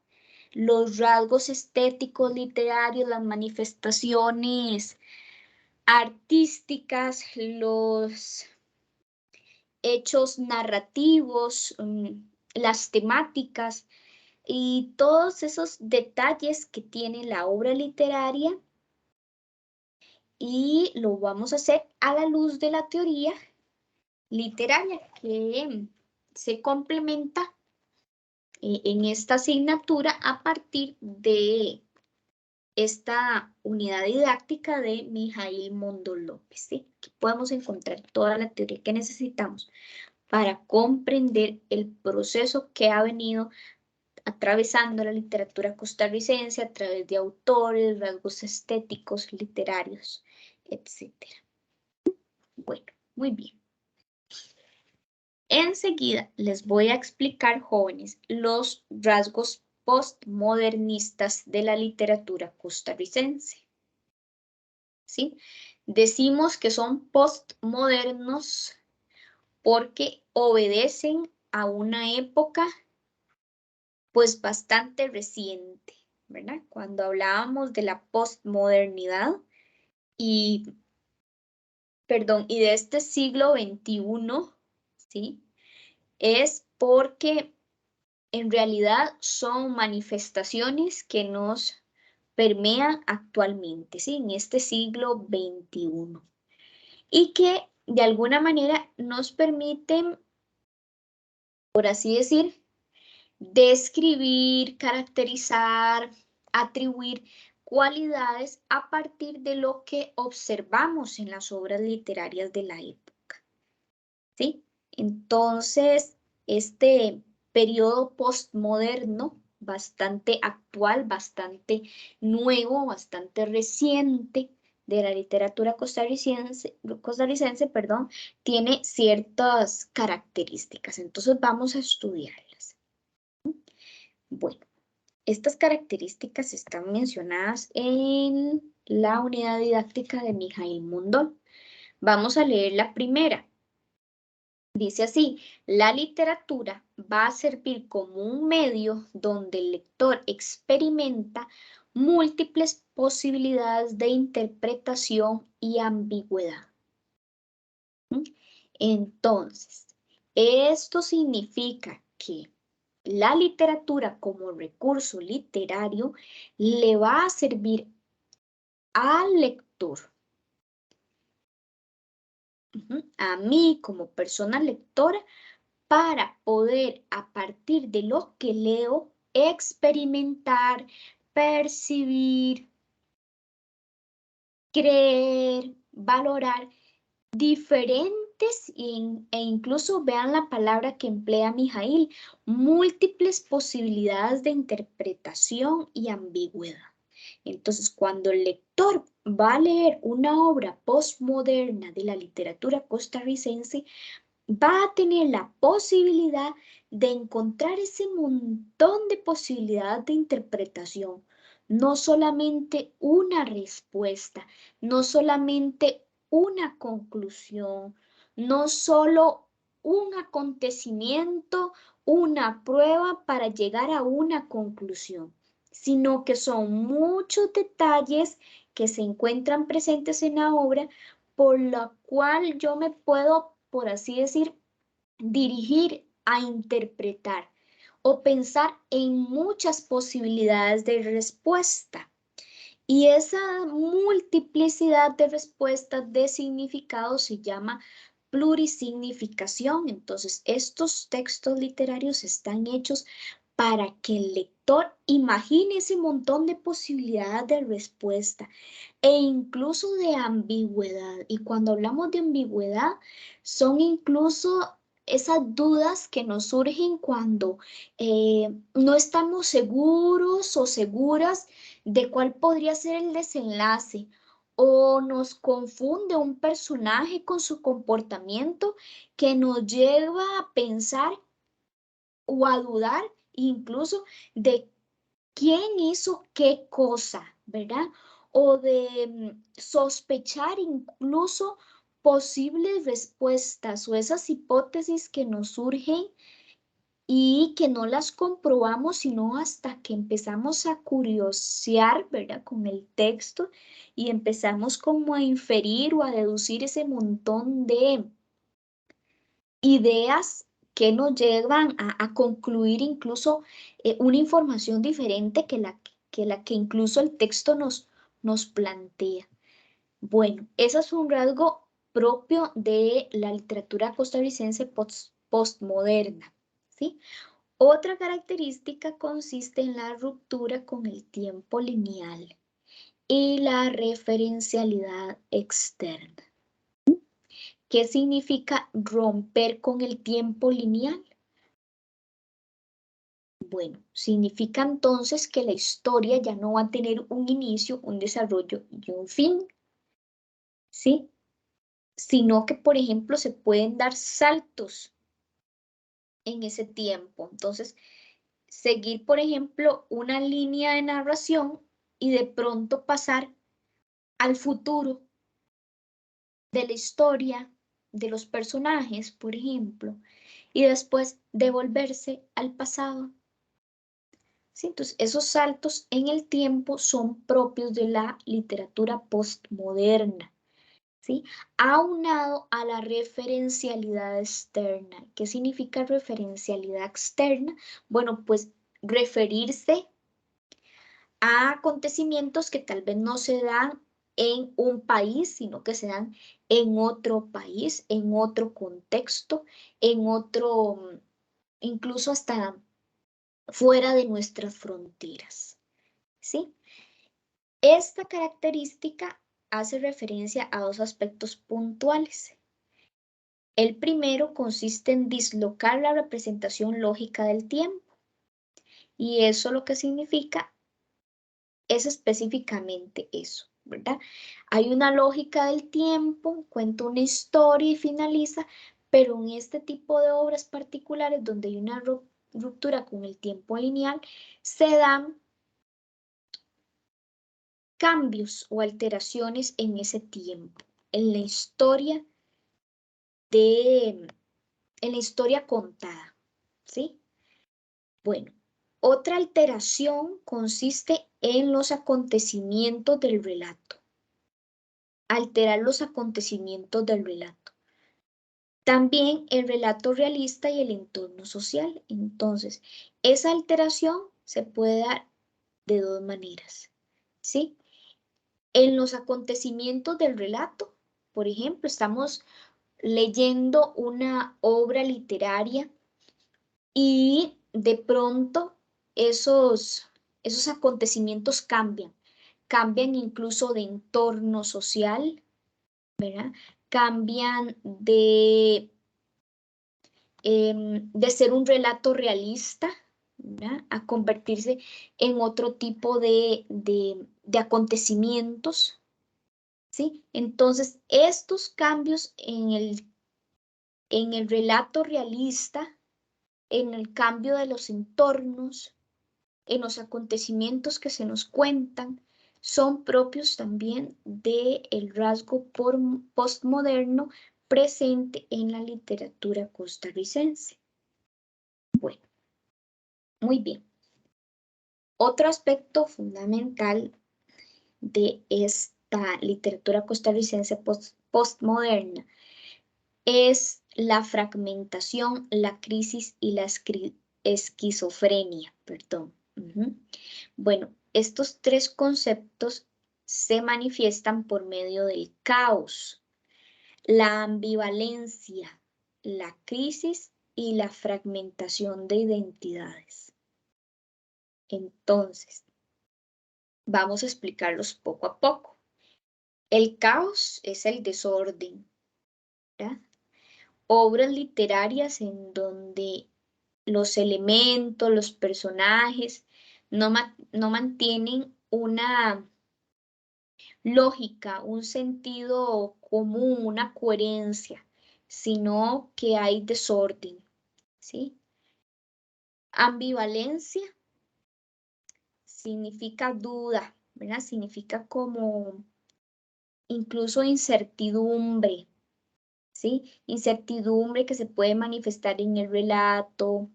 los rasgos estéticos, literarios, las manifestaciones artísticas, los hechos narrativos, las temáticas y todos esos detalles que tiene la obra literaria, y lo vamos a hacer a la luz de la teoría literaria que se complementa en esta asignatura a partir de esta unidad didáctica de Mijaíl Mondó López, ¿sí? Aquí podemos encontrar toda la teoría que necesitamos para comprender el proceso que ha venido atravesando la literatura costarricense a través de autores, rasgos estéticos, literarios, etc. Bueno, muy bien. Enseguida les voy a explicar, jóvenes, los rasgos postmodernistas de la literatura costarricense. ¿Sí? Decimos que son postmodernos porque obedecen a una época pues bastante reciente, ¿verdad? Cuando hablábamos de la postmodernidad y, perdón, y de este siglo XXI, ¿sí? Es porque en realidad son manifestaciones que nos permean actualmente, ¿sí? En este siglo XXI. Y que de alguna manera nos permiten, por así decir, describir, caracterizar, atribuir cualidades a partir de lo que observamos en las obras literarias de la época, ¿sí? Entonces, este periodo postmoderno, bastante actual, bastante nuevo, bastante reciente de la literatura costarricense, perdón, tiene ciertas características. Entonces, vamos a estudiarlas. Bueno, estas características están mencionadas en la unidad didáctica de Mijaíl Mondó. Vamos a leer la primera. Dice así: la literatura va a servir como un medio donde el lector experimenta múltiples posibilidades de interpretación y ambigüedad. ¿Mm? Entonces, esto significa que la literatura como recurso literario le va a servir al lector, a mí como persona lectora, para poder a partir de lo que leo experimentar, percibir, creer, valorar diferentes e incluso vean la palabra que emplea Mijaíl, múltiples posibilidades de interpretación y ambigüedad. Entonces, cuando el lector va a leer una obra postmoderna de la literatura costarricense, va a tener la posibilidad de encontrar ese montón de posibilidades de interpretación, no solamente una respuesta, no solamente una conclusión, no solo un acontecimiento, una prueba para llegar a una conclusión, sino que son muchos detalles que se encuentran presentes en la obra, por la cual yo me puedo, por así decir, dirigir a interpretar o pensar en muchas posibilidades de respuesta. Y esa multiplicidad de respuestas de significado se llama plurisignificación. Entonces, estos textos literarios están hechos para que el lector imagine ese montón de posibilidades de respuesta e incluso de ambigüedad. Y cuando hablamos de ambigüedad, son incluso esas dudas que nos surgen cuando no estamos seguros o seguras de cuál podría ser el desenlace, o nos confunde un personaje con su comportamiento que nos lleva a pensar o a dudar incluso de quién hizo qué cosa, ¿verdad? O de sospechar incluso posibles respuestas o esas hipótesis que nos surgen y que no las comprobamos sino hasta que empezamos a curiosear, ¿verdad? Con el texto y empezamos como a inferir o a deducir ese montón de ideas que nos llevan a concluir incluso una información diferente que la que incluso el texto nos plantea. Bueno, ese es un rasgo propio de la literatura costarricense postmoderna, ¿sí? Otra característica consiste en la ruptura con el tiempo lineal y la referencialidad externa. ¿Qué significa romper con el tiempo lineal? Bueno, significa entonces que la historia ya no va a tener un inicio, un desarrollo y un fin, ¿sí? Sino que, por ejemplo, se pueden dar saltos en ese tiempo. Entonces, seguir, por ejemplo, una línea de narración y de pronto pasar al futuro de la historia, de los personajes, por ejemplo, y después devolverse al pasado. ¿Sí? Entonces, esos saltos en el tiempo son propios de la literatura postmoderna, ¿sí? Aunado a la referencialidad externa. ¿Qué significa referencialidad externa? Bueno, pues referirse a acontecimientos que tal vez no se dan en un país, sino que se dan en otro país, en otro contexto, en otro, incluso hasta fuera de nuestras fronteras, ¿sí? Esta característica hace referencia a dos aspectos puntuales. El primero consiste en dislocar la representación lógica del tiempo, y eso lo que significa es específicamente eso, ¿verdad? Hay una lógica del tiempo, cuenta una historia y finaliza, pero en este tipo de obras particulares donde hay una ruptura con el tiempo lineal, se dan cambios o alteraciones en ese tiempo, en la historia en la historia contada, ¿sí? Bueno, otra alteración consiste en los acontecimientos del relato. Alterar los acontecimientos del relato. También el relato realista y el entorno social. Entonces, esa alteración se puede dar de dos maneras, ¿sí? En los acontecimientos del relato, por ejemplo, estamos leyendo una obra literaria y de pronto esos acontecimientos cambian incluso de entorno social, ¿verdad? Cambian de ser un relato realista, ¿verdad? A convertirse en otro tipo de acontecimientos, ¿sí? Entonces, estos cambios en el relato realista, en el cambio de los entornos, en los acontecimientos que se nos cuentan, son propios también del rasgo postmoderno presente en la literatura costarricense. Bueno, muy bien. Otro aspecto fundamental de esta literatura costarricense postmoderna es la fragmentación, la crisis y la esquizofrenia, perdón. Bueno, estos tres conceptos se manifiestan por medio del caos, la ambivalencia, la crisis y la fragmentación de identidades. Entonces, vamos a explicarlos poco a poco. El caos es el desorden, ¿verdad? Obras literarias en donde los elementos, los personajes no mantienen una lógica, un sentido común, una coherencia, sino que hay desorden, ¿sí? Ambivalencia significa duda, ¿verdad? Significa como incluso incertidumbre, ¿sí? Incertidumbre que se puede manifestar en el relato,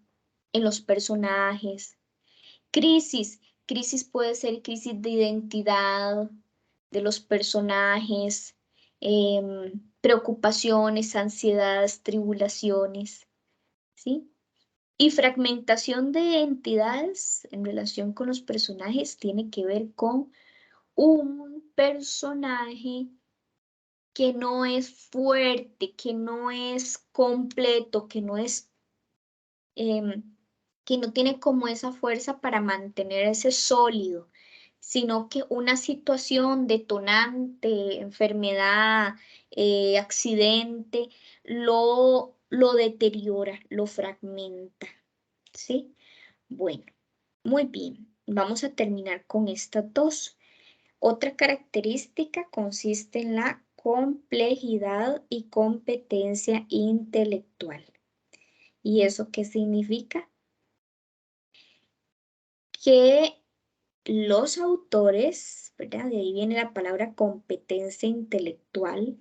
en los personajes. Crisis puede ser crisis de identidad de los personajes, preocupaciones, ansiedades, tribulaciones, ¿sí? Y fragmentación de entidades en relación con los personajes tiene que ver con un personaje que no es fuerte, que no es completo, em, que no tiene como esa fuerza para mantener ese sólido, sino que una situación detonante, enfermedad, accidente, lo deteriora, lo fragmenta, ¿sí? Bueno, muy bien. Vamos a terminar con estas dos. Otra característica consiste en la complejidad y competencia intelectual. ¿Y eso qué significa? Que los autores, ¿verdad? De ahí viene la palabra competencia intelectual.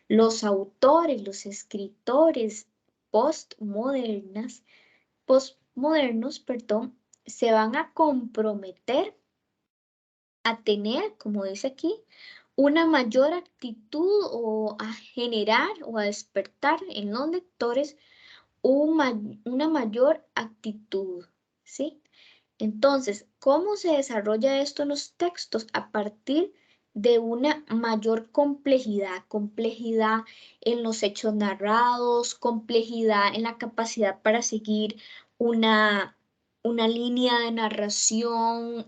Los autores, los escritores postmodernos, perdón, se van a comprometer a tener, como dice aquí, una mayor actitud o a generar o a despertar en los lectores una mayor actitud, ¿sí? Entonces, ¿cómo se desarrolla esto en los textos? A partir de una mayor complejidad, complejidad en los hechos narrados, complejidad en la capacidad para seguir una línea de narración,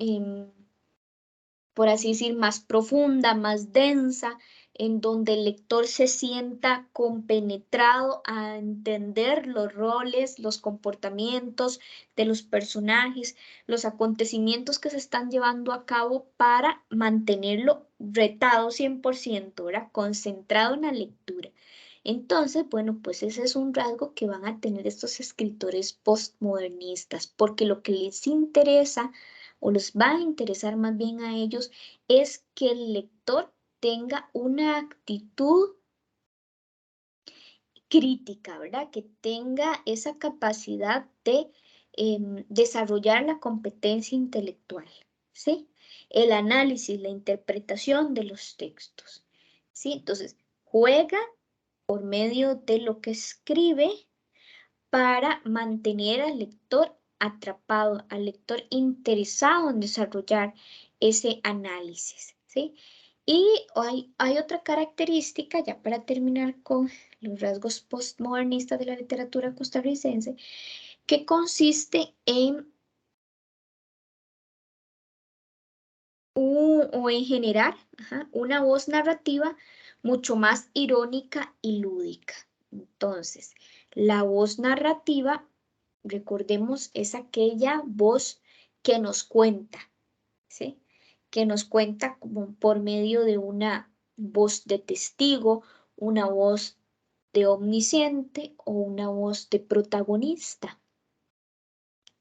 por así decir, más profunda, más densa, en donde el lector se sienta compenetrado a entender los roles, los comportamientos de los personajes, los acontecimientos que se están llevando a cabo para mantenerlo retado 100%, ¿verdad? Concentrado en la lectura. Entonces, bueno, pues ese es un rasgo que van a tener estos escritores postmodernistas, porque lo que les interesa o les va a interesar más bien a ellos es que el lector tenga una actitud crítica, ¿verdad? Que tenga esa capacidad de desarrollar la competencia intelectual, ¿sí? El análisis, la interpretación de los textos, ¿sí? Entonces, juega por medio de lo que escribe para mantener al lector atrapado, al lector interesado en desarrollar ese análisis, ¿sí? Y hay otra característica, ya para terminar con los rasgos postmodernistas de la literatura costarricense, que consiste en o en generar una voz narrativa mucho más irónica y lúdica. Entonces, la voz narrativa, recordemos, es aquella voz que nos cuenta, ¿sí? Que nos cuenta como por medio de una voz de testigo, una voz de omnisciente o una voz de protagonista,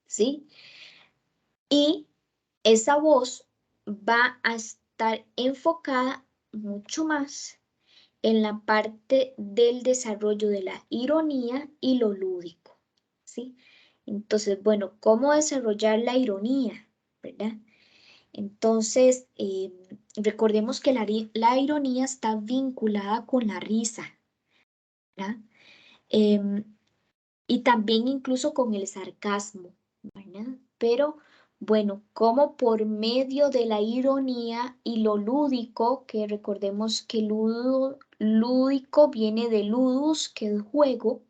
¿sí? Y esa voz va a estar enfocada mucho más en la parte del desarrollo de la ironía y lo lúdico, ¿sí? Entonces, bueno, ¿cómo desarrollar la ironía? ¿Verdad? Entonces, recordemos que la ironía está vinculada con la risa, ¿verdad? Em, y también incluso con el sarcasmo, ¿verdad? Pero bueno, como por medio de la ironía y lo lúdico, que recordemos que lúdico viene de ludus, que es juego,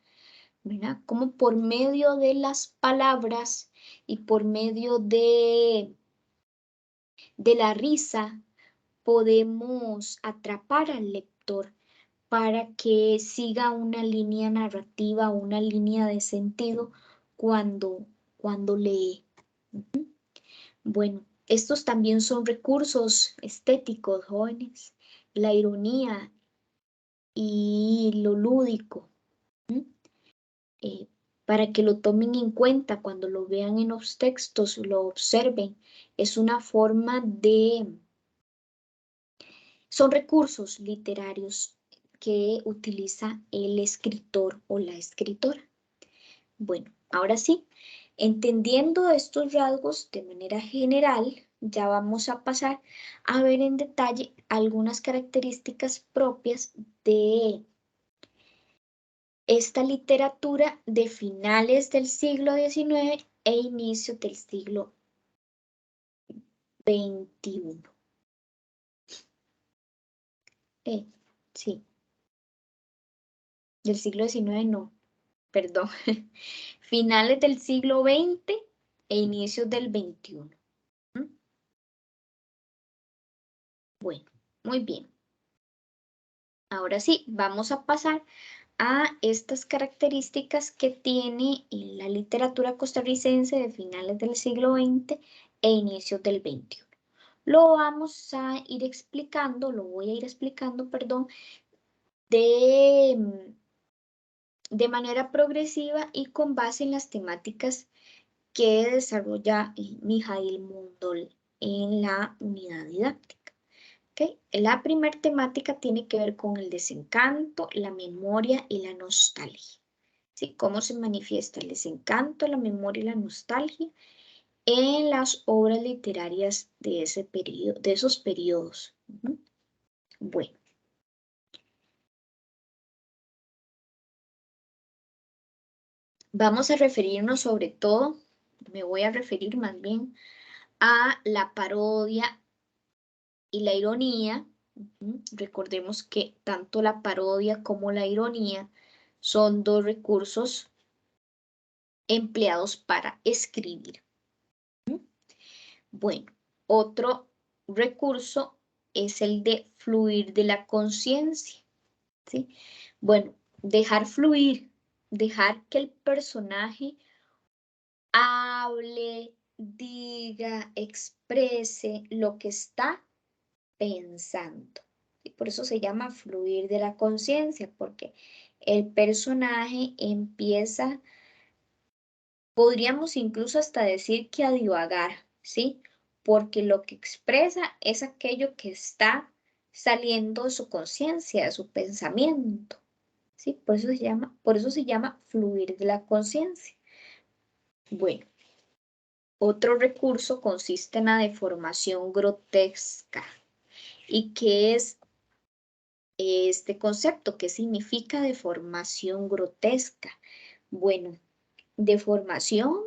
¿verdad? Como por medio de las palabras y por medio de la risa podemos atrapar al lector para que siga una línea narrativa, una línea de sentido cuando lee. Bueno, estos también son recursos estéticos, jóvenes, la ironía y lo lúdico, ¿m? Eh, para que lo tomen en cuenta cuando lo vean en los textos, lo observen. Es una forma son recursos literarios que utiliza el escritor o la escritora. Bueno, ahora sí, entendiendo estos rasgos de manera general, ya vamos a pasar a ver en detalle algunas características propias de esta literatura de finales del siglo XIX e inicios del siglo XXI. Sí, del siglo XIX no, perdón. Finales del siglo XX e inicios del XXI. ¿Mm? Bueno, muy bien. Ahora sí, vamos a pasar a estas características que tiene la literatura costarricense de finales del siglo XX e inicios del XXI. Lo vamos a ir explicando, lo voy a ir explicando, perdón, de manera progresiva y con base en las temáticas que desarrolla Mijaíl Mundol en la unidad didáctica. ¿Okay? La primera temática tiene que ver con el desencanto, la memoria y la nostalgia. ¿Sí? ¿Cómo se manifiesta el desencanto, la memoria y la nostalgia en las obras literarias de ese periodo, de esos periodos? Bueno. Vamos a referirnos sobre todo, me voy a referir más bien a la parodia y la ironía. Recordemos que tanto la parodia como la ironía son dos recursos empleados para escribir. Bueno, otro recurso es el de fluir de la conciencia, ¿sí? Bueno, dejar fluir, dejar que el personaje hable, diga, exprese lo que está pensando. Y por eso se llama fluir de la conciencia, porque el personaje empieza, podríamos incluso hasta decir que a divagar, ¿sí? Porque lo que expresa es aquello que está saliendo de su conciencia, de su pensamiento, ¿sí? Por eso se llama fluir de la conciencia. Bueno, otro recurso consiste en la deformación grotesca. ¿Y qué es este concepto? ¿Qué significa deformación grotesca? Bueno, deformación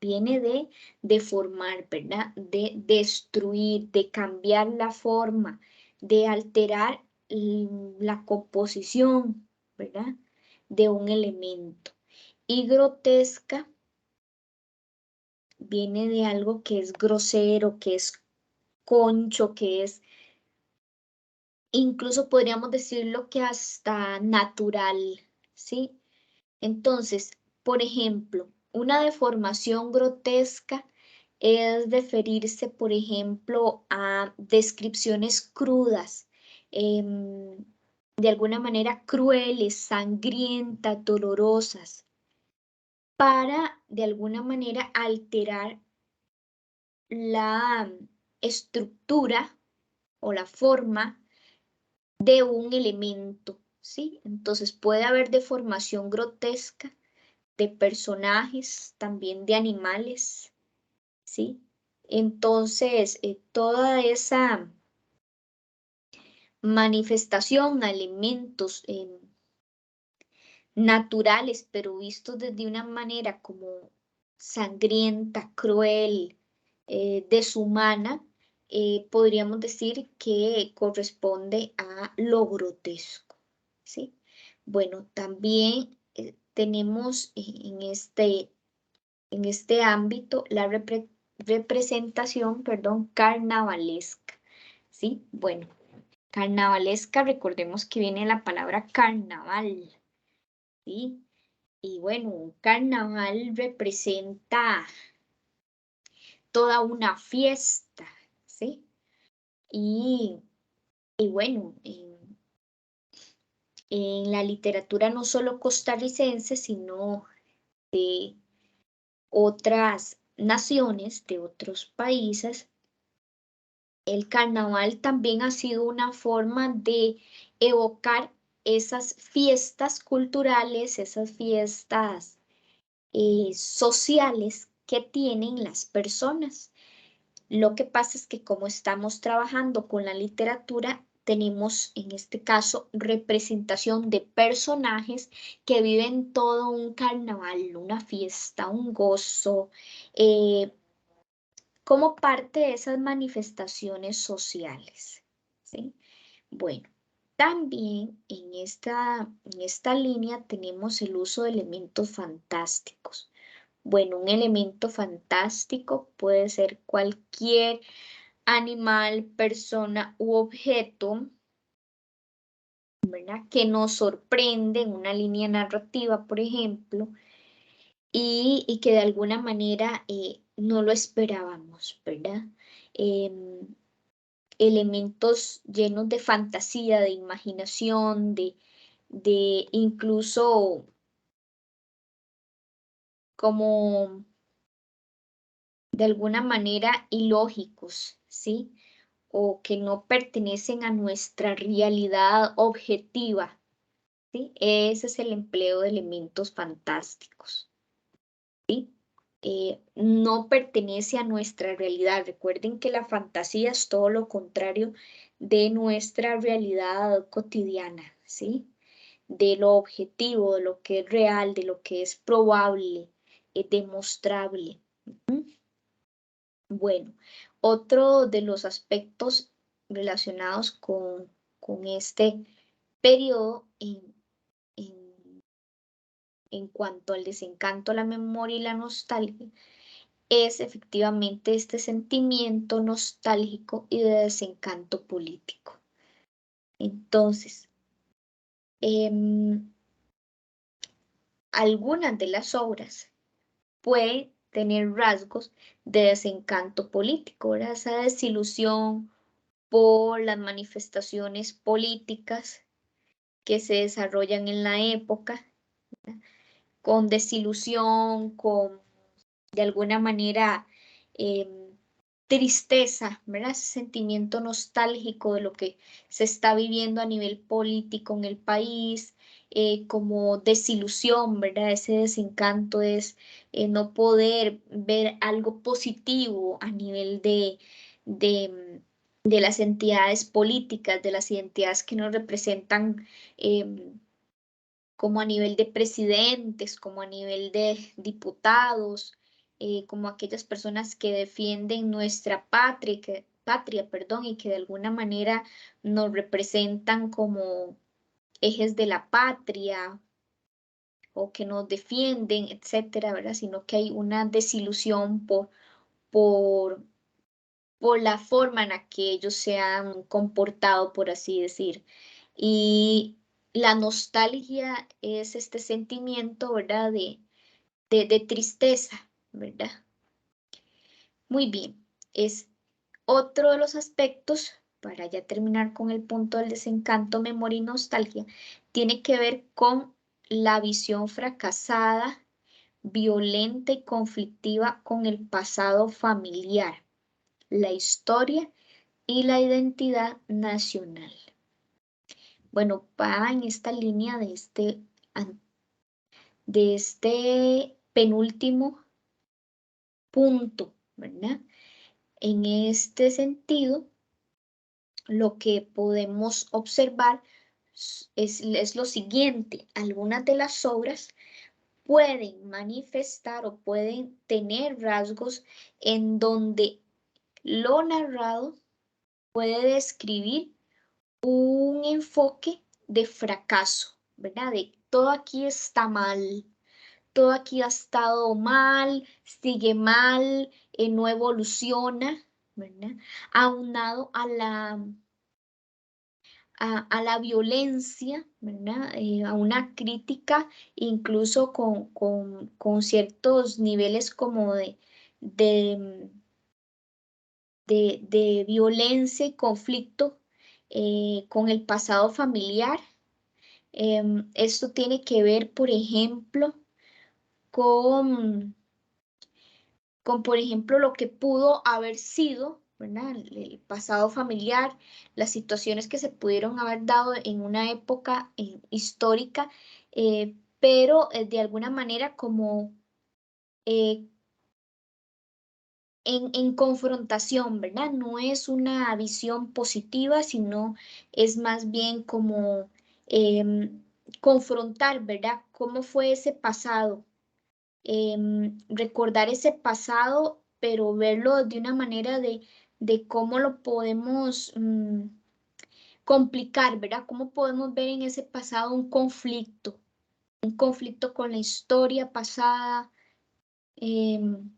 viene de deformar, ¿verdad? De destruir, de cambiar la forma, de alterar la composición, ¿verdad? De un elemento. Y grotesca viene de algo que es grosero, que es concho, que es, incluso podríamos decirlo que hasta natural, ¿sí? Entonces, por ejemplo, una deformación grotesca es referirse, por ejemplo, a descripciones crudas, de alguna manera crueles, sangrientas, dolorosas, para de alguna manera alterar la estructura o la forma de un elemento, ¿sí? Entonces puede haber deformación grotesca de personajes, también de animales, ¿sí? Entonces, toda esa manifestación a elementos naturales, pero vistos desde una manera como sangrienta, cruel, deshumana, podríamos decir que corresponde a lo grotesco, ¿sí? Bueno, también tenemos en este ámbito la representación, perdón, carnavalesca, ¿sí? Bueno, carnavalesca, recordemos que viene la palabra carnaval, ¿sí? Y bueno, un carnaval representa toda una fiesta, ¿sí? Y, y bueno, en la literatura no solo costarricense, sino de otras naciones, de otros países, el carnaval también ha sido una forma de evocar esas fiestas culturales, esas fiestas sociales que tienen las personas. Lo que pasa es que como estamos trabajando con la literatura, tenemos en este caso representación de personajes que viven todo un carnaval, una fiesta, un gozo, como parte de esas manifestaciones sociales, ¿sí? Bueno, también en esta línea tenemos el uso de elementos fantásticos. Bueno, un elemento fantástico puede ser cualquier animal, persona u objeto, ¿verdad? Que nos sorprende en una línea narrativa, por ejemplo, y que de alguna manera no lo esperábamos, ¿verdad? Elementos llenos de fantasía, de imaginación, de incluso como de alguna manera ilógicos, ¿sí? O que no pertenecen a nuestra realidad objetiva, ¿sí? Ese es el empleo de elementos fantásticos, ¿sí? No pertenece a nuestra realidad. Recuerden que la fantasía es todo lo contrario de nuestra realidad cotidiana, ¿sí? De lo objetivo, de lo que es real, de lo que es probable, demostrable. Bueno, otro de los aspectos relacionados con este periodo en cuanto al desencanto, la memoria y la nostalgia es efectivamente este sentimiento nostálgico y de desencanto político. Entonces, algunas de las obras pueden tener rasgos de desencanto político, ¿verdad? Esa desilusión por las manifestaciones políticas que se desarrollan en la época, ¿verdad? Con desilusión, con de alguna manera tristeza, ¿verdad? Ese sentimiento nostálgico de lo que se está viviendo a nivel político en el país, como desilusión, ¿verdad? Ese desencanto es no poder ver algo positivo a nivel de las entidades políticas, de las identidades que nos representan. Como a nivel de presidentes, como a nivel de diputados, como aquellas personas que defienden nuestra patria, perdón, y que de alguna manera nos representan como ejes de la patria o que nos defienden, etcétera, ¿verdad? Sino que hay una desilusión por, por la forma en la que ellos se han comportado, por así decir. Y la nostalgia es este sentimiento, ¿verdad? De tristeza, ¿verdad? Muy bien, es otro de los aspectos, para ya terminar con el punto del desencanto, memoria y nostalgia, tiene que ver con la visión fracasada, violenta y conflictiva con el pasado familiar, la historia y la identidad nacional. Bueno, va en esta línea de este penúltimo punto, ¿verdad? En este sentido, lo que podemos observar es lo siguiente: algunas de las obras pueden manifestar o pueden tener rasgos en donde lo narrado puede describir un enfoque de fracaso, ¿verdad? De todo aquí está mal, todo aquí ha estado mal, sigue mal, no evoluciona, ¿verdad? Aunado a la violencia, ¿verdad? A una crítica, incluso con ciertos niveles como de, de violencia y conflicto con el pasado familiar. Esto tiene que ver, por ejemplo, con, por ejemplo, lo que pudo haber sido, ¿verdad? El pasado familiar, las situaciones que se pudieron haber dado en una época histórica, pero de alguna manera como eh, en confrontación, ¿verdad? No es una visión positiva, sino es más bien como confrontar, ¿verdad? ¿Cómo fue ese pasado? Recordar ese pasado, pero verlo de una manera de cómo lo podemos complicar, ¿verdad? ¿Cómo podemos ver en ese pasado un conflicto con la historia pasada? em,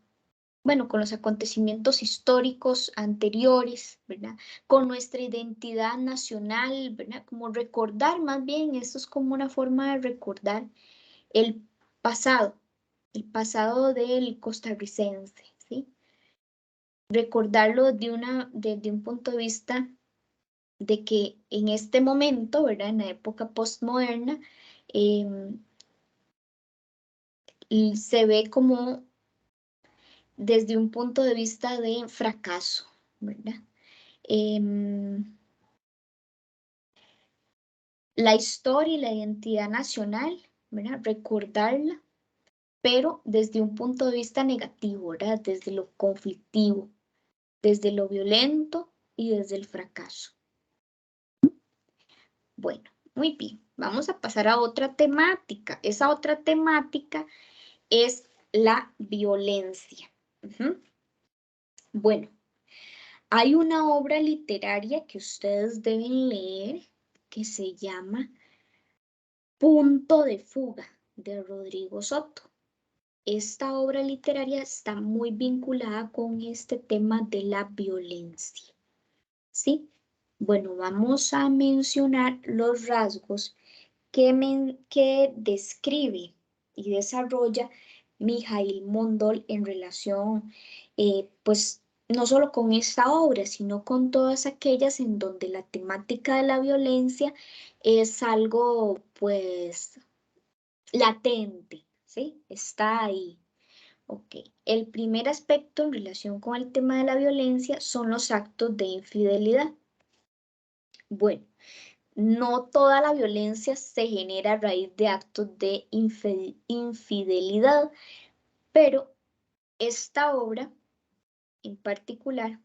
bueno, con los acontecimientos históricos anteriores, ¿verdad? Con nuestra identidad nacional, ¿verdad? Como recordar, más bien, esto es como una forma de recordar el pasado, el pasado del costarricense, ¿sí? Recordarlo desde un punto de vista de que en este momento, ¿verdad? En la época postmoderna, se ve como desde un punto de vista de fracaso, ¿verdad? La historia y la identidad nacional, ¿verdad? Recordarla, pero desde un punto de vista negativo, ¿verdad? Desde lo conflictivo, desde lo violento y desde el fracaso. Bueno, muy bien. Vamos a pasar a otra temática. Esa otra temática es la violencia. Bueno, hay una obra literaria que ustedes deben leer que se llama Punto de fuga, de Rodrigo Soto. Esta obra literaria está muy vinculada con este tema de la violencia, ¿sí? Bueno, vamos a mencionar los rasgos que describe y desarrolla Mijaíl Mondol en relación, pues, no solo con esta obra, sino con todas aquellas en donde la temática de la violencia es algo, pues, latente, ¿sí? Está ahí. Ok. El primer aspecto en relación con el tema de la violencia son los actos de infidelidad. Bueno, no toda la violencia se genera a raíz de actos de infidelidad, pero esta obra en particular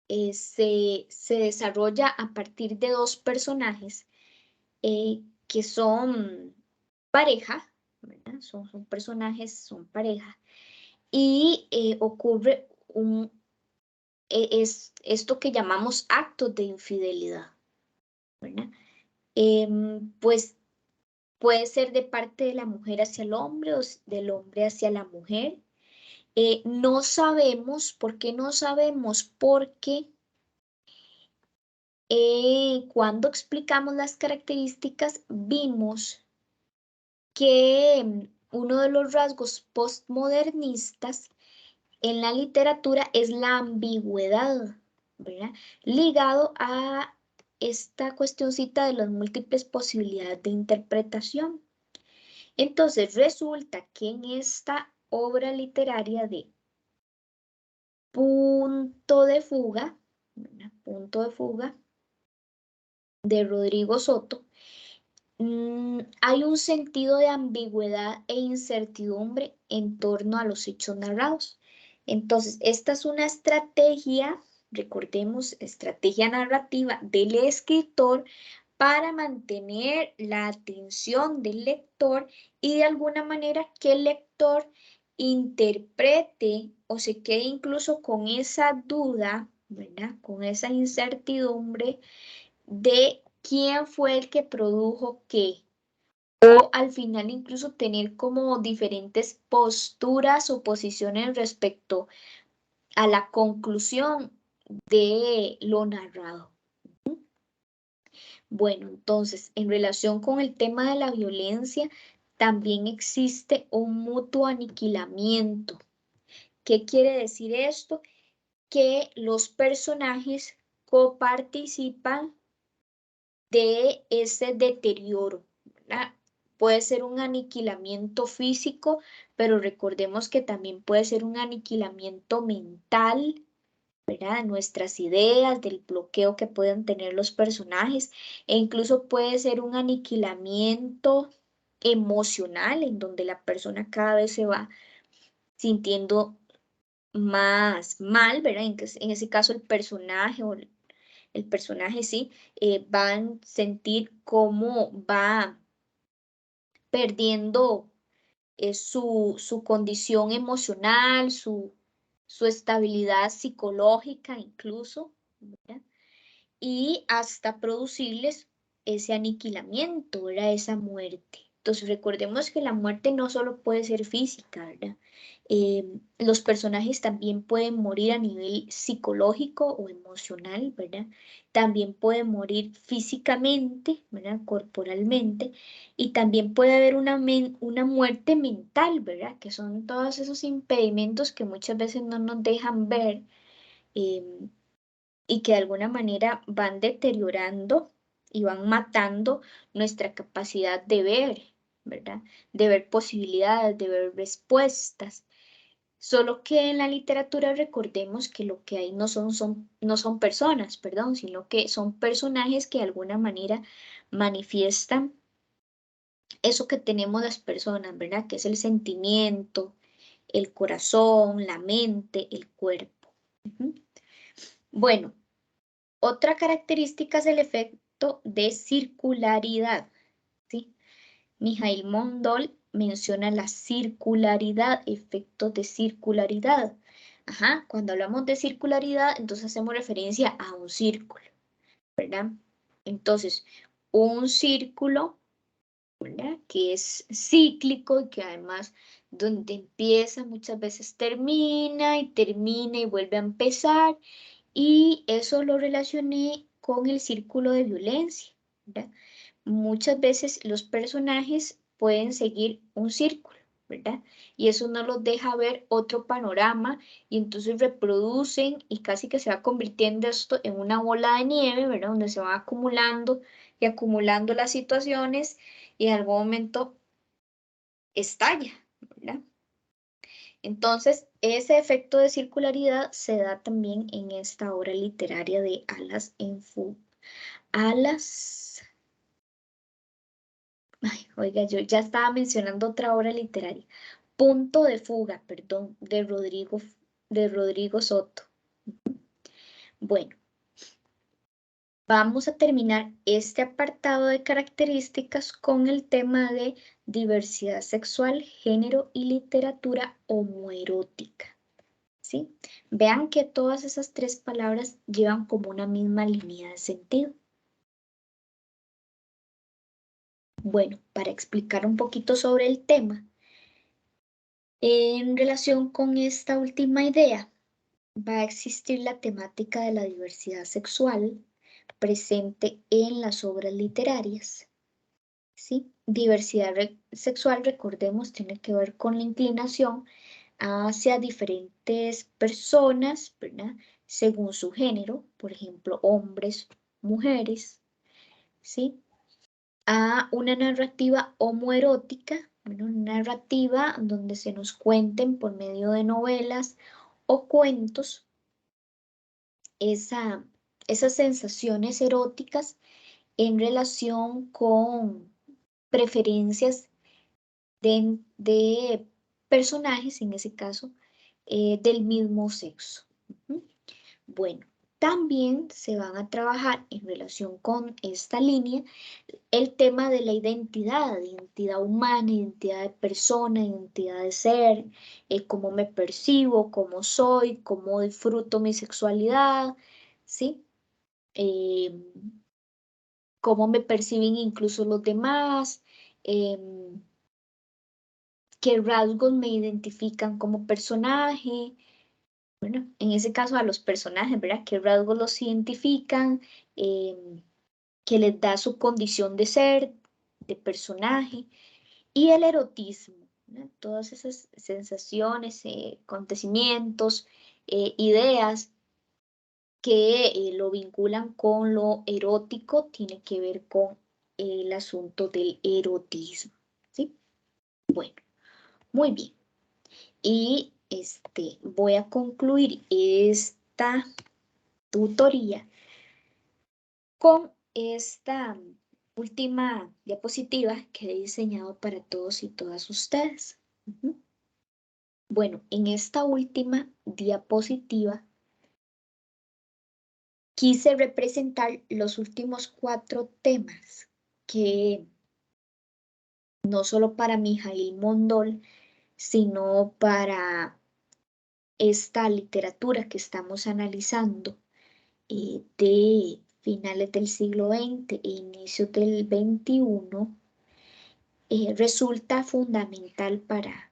se desarrolla a partir de dos personajes que son pareja, ¿verdad? Son personajes, son pareja, y ocurre es esto que llamamos actos de infidelidad, ¿verdad? Pues puede ser de parte de la mujer hacia el hombre o del hombre hacia la mujer. No sabemos, ¿por qué no sabemos? Porque cuando explicamos las características vimos que uno de los rasgos postmodernistas en la literatura es la ambigüedad, ¿verdad? Ligado a esta cuestioncita de las múltiples posibilidades de interpretación. Entonces resulta que en esta obra literaria de Punto de fuga, ¿verdad? Punto de fuga de Rodrigo Soto, hay un sentido de ambigüedad e incertidumbre en torno a los hechos narrados. Entonces, esta es una estrategia, recordemos, estrategia narrativa del escritor para mantener la atención del lector y de alguna manera que el lector interprete o se quede incluso con esa duda, ¿verdad? Con esa incertidumbre de quién fue el que produjo qué. O al final incluso tener como diferentes posturas o posiciones respecto a la conclusión de lo narrado. Bueno, entonces, en relación con el tema de la violencia, también existe un mutuo aniquilamiento. ¿Qué quiere decir esto? Que los personajes coparticipan de ese deterioro, ¿verdad? Puede ser un aniquilamiento físico, pero recordemos que también puede ser un aniquilamiento mental, ¿verdad? De nuestras ideas, del bloqueo que pueden tener los personajes, e incluso puede ser un aniquilamiento emocional en donde la persona cada vez se va sintiendo más mal, ¿verdad? En ese caso el personaje o el personaje sí, va a sentir cómo va perdiendo su condición emocional, su estabilidad psicológica incluso, ¿verdad? Y hasta producirles ese aniquilamiento, ¿verdad? Esa muerte. Entonces recordemos que la muerte no solo puede ser física, ¿verdad? Los personajes también pueden morir a nivel psicológico o emocional, ¿verdad? También pueden morir físicamente, ¿verdad? Corporalmente, y también puede haber una muerte mental, ¿verdad? Que son todos esos impedimentos que muchas veces no nos dejan ver. em, y que de alguna manera van deteriorando y van matando nuestra capacidad de ver, ¿verdad? De ver posibilidades, de ver respuestas. Solo que en la literatura recordemos que lo que hay no son personas, perdón, sino que son personajes que de alguna manera manifiestan eso que tenemos las personas, ¿verdad? Que es el sentimiento, el corazón, la mente, el cuerpo. Ujú. Bueno, otra característica es el efecto de circularidad, ¿sí? Mijail Mondol menciona la circularidad, efectos de circularidad. Ajá, cuando hablamos de circularidad, entonces hacemos referencia a un círculo, ¿verdad? Entonces, un círculo, ¿verdad? Que es cíclico y que además donde empieza muchas veces termina y termina y vuelve a empezar. Y eso lo relacioné con el círculo de violencia, ¿verdad? Muchas veces los personajes pueden seguir un círculo, ¿verdad? Y eso no los deja ver otro panorama y entonces reproducen y casi que se va convirtiendo esto en una bola de nieve, ¿verdad? Donde se van acumulando y acumulando las situaciones y en algún momento estalla, ¿verdad? Entonces, ese efecto de circularidad se da también en esta obra literaria de Alas en Fuga. Alas. Ay, oiga, yo ya estaba mencionando otra obra literaria. Punto de fuga, perdón, de Rodrigo Soto. Bueno, vamos a terminar este apartado de características con el tema de diversidad sexual, género y literatura homoerótica. ¿Sí? Vean que todas esas tres palabras llevan como una misma línea de sentido. Bueno, para explicar un poquito sobre el tema, en relación con esta última idea, va a existir la temática de la diversidad sexual presente en las obras literarias. ¿Sí? Diversidad sexual, recordemos, tiene que ver con la inclinación hacia diferentes personas, ¿verdad? Según su género, por ejemplo, hombres, mujeres, ¿sí? A una narrativa homoerótica, bueno, una narrativa donde se nos cuenten por medio de novelas o cuentos esa, esas sensaciones eróticas en relación con preferencias de personajes, en ese caso, del mismo sexo. Ujú. Bueno, también se van a trabajar en relación con esta línea el tema de la identidad humana, identidad de persona, identidad de ser, cómo me percibo, cómo soy, cómo disfruto mi sexualidad, ¿sí? Eh, cómo me perciben incluso los demás, em, qué rasgos me identifican como personaje. Bueno, en ese caso a los personajes, ¿verdad? ¿Qué rasgos los identifican? ¿Qué les da su condición de ser, de personaje? Y el erotismo, ¿no? Todas esas sensaciones, acontecimientos, ideas que lo vinculan con lo erótico, tiene que ver con el asunto del erotismo, ¿sí? Bueno, muy bien. Y voy a concluir esta tutoría con esta última diapositiva que he diseñado para todos y todas ustedes. Ujú. Bueno, en esta última diapositiva quise representar los últimos 4 temas que no solo para Mijaíl Mondol, sino para esta literatura que estamos analizando de finales del siglo XX e inicios del XXI, resulta fundamental para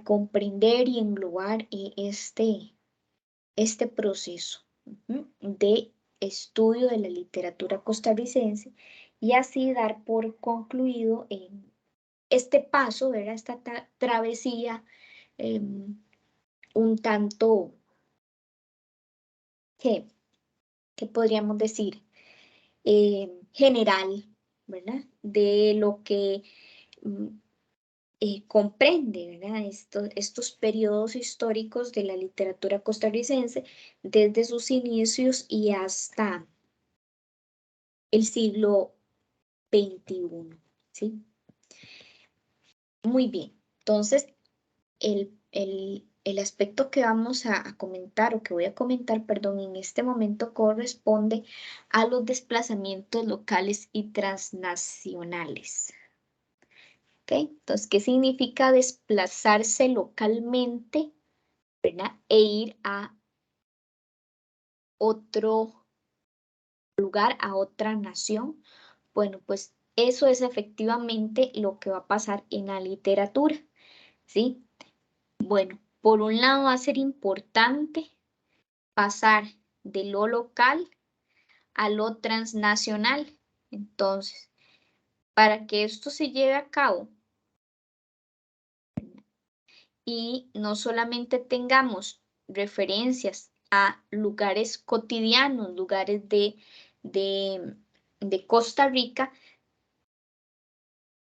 comprender y englobar este proceso de estudio de la literatura costarricense y así dar por concluido este paso, ¿verdad? Esta travesía un tanto, ¿qué podríamos decir? General, ¿verdad? De lo que mm, comprende, ¿verdad? Estos periodos históricos de la literatura costarricense desde sus inicios y hasta el siglo XXI, ¿sí? Muy bien, entonces el aspecto que vamos a comentar o que voy a comentar, perdón, en este momento corresponde a los desplazamientos locales y transnacionales. ¿Ok? Entonces, ¿qué significa desplazarse localmente, ¿verdad? E ir a otro lugar, a otra nación? Bueno, pues eso es efectivamente lo que va a pasar en la literatura, ¿sí? Bueno, por un lado va a ser importante pasar de lo local a lo transnacional. Entonces, para que esto se lleve a cabo y no solamente tengamos referencias a lugares cotidianos, lugares de Costa Rica,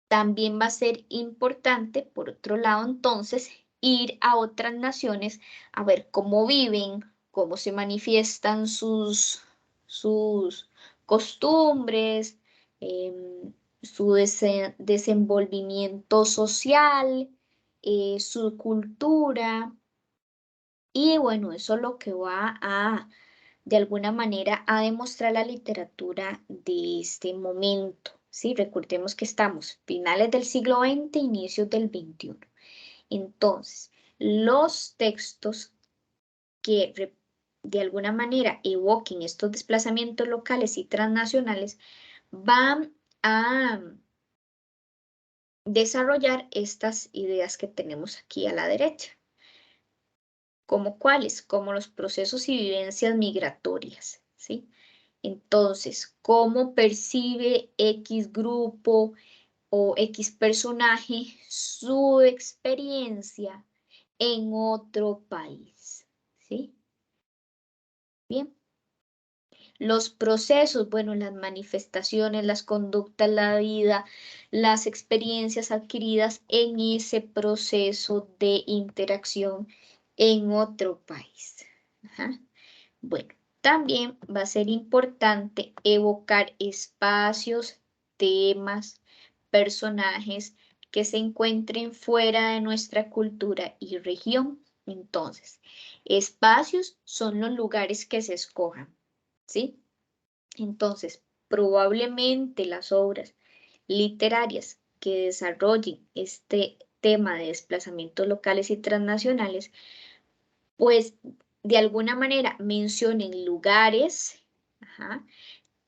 también va a ser importante, por otro lado, entonces, ir a otras naciones a ver cómo viven, cómo se manifiestan sus costumbres, su desenvolvimiento social, su cultura. Y bueno, eso es lo que va de alguna manera, a demostrar la literatura de este momento. ¿Sí? Recordemos que estamos finales del siglo XX, inicios del XXI. Entonces, los textos que de alguna manera evoquen estos desplazamientos locales y transnacionales van a desarrollar estas ideas que tenemos aquí a la derecha. ¿Como cuáles? Como los procesos y vivencias migratorias, ¿sí? Entonces, ¿cómo percibe X grupo o X personaje su experiencia en otro país? ¿Sí? Bien. Los procesos, bueno, las manifestaciones, las conductas, la vida, las experiencias adquiridas en ese proceso de interacción en otro país. Ajá. Bueno, también va a ser importante evocar espacios, temas, personajes que se encuentren fuera de nuestra cultura y región. Entonces, espacios son los lugares que se escojan, ¿sí? Entonces, probablemente las obras literarias que desarrollen este tema de desplazamientos locales y transnacionales pues de alguna manera mencionen lugares, ajá,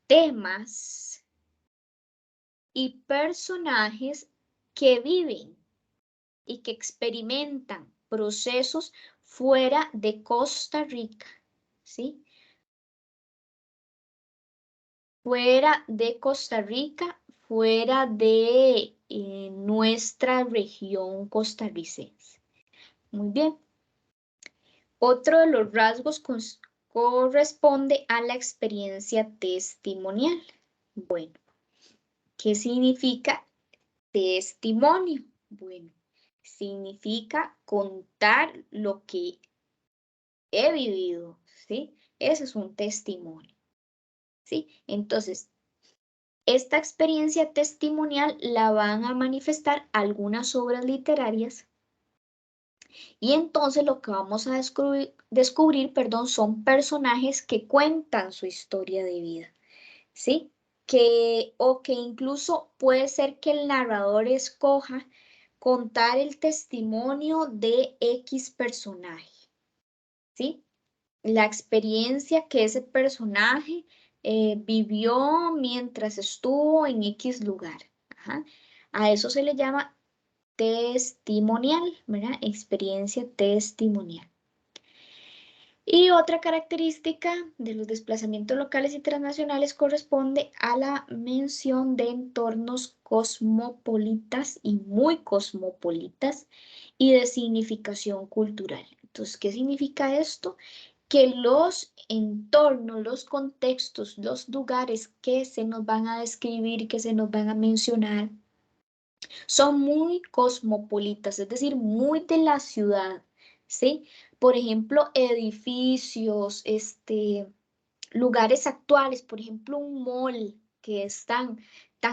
temas y personajes que viven y que experimentan procesos fuera de Costa Rica, ¿sí? Fuera de Costa Rica, fuera de nuestra región costarricense. Muy bien. Otro de los rasgos corresponde a la experiencia testimonial. Bueno, ¿qué significa testimonio? Bueno, significa contar lo que he vivido, ¿sí? Ese es un testimonio, ¿sí? Entonces, esta experiencia testimonial la van a manifestar algunas obras literarias Y entonces lo que vamos a descubrir, perdón, son personajes que cuentan su historia de vida, ¿sí? O que incluso puede ser que el narrador escoja contar el testimonio de X personaje, ¿sí? La experiencia que ese personaje vivió mientras estuvo en X lugar. Ajá. A eso se le llama testimonial, ¿verdad? Experiencia testimonial. Y otra característica de los desplazamientos locales y transnacionales corresponde a la mención de entornos cosmopolitas y muy cosmopolitas y de significación cultural. Entonces, ¿qué significa esto? Que los entornos, los contextos, los lugares que se nos van a describir, que se nos van a mencionar, son muy cosmopolitas, es decir, muy de la ciudad, ¿sí? Por ejemplo, edificios, lugares actuales, por ejemplo, un mall que es tan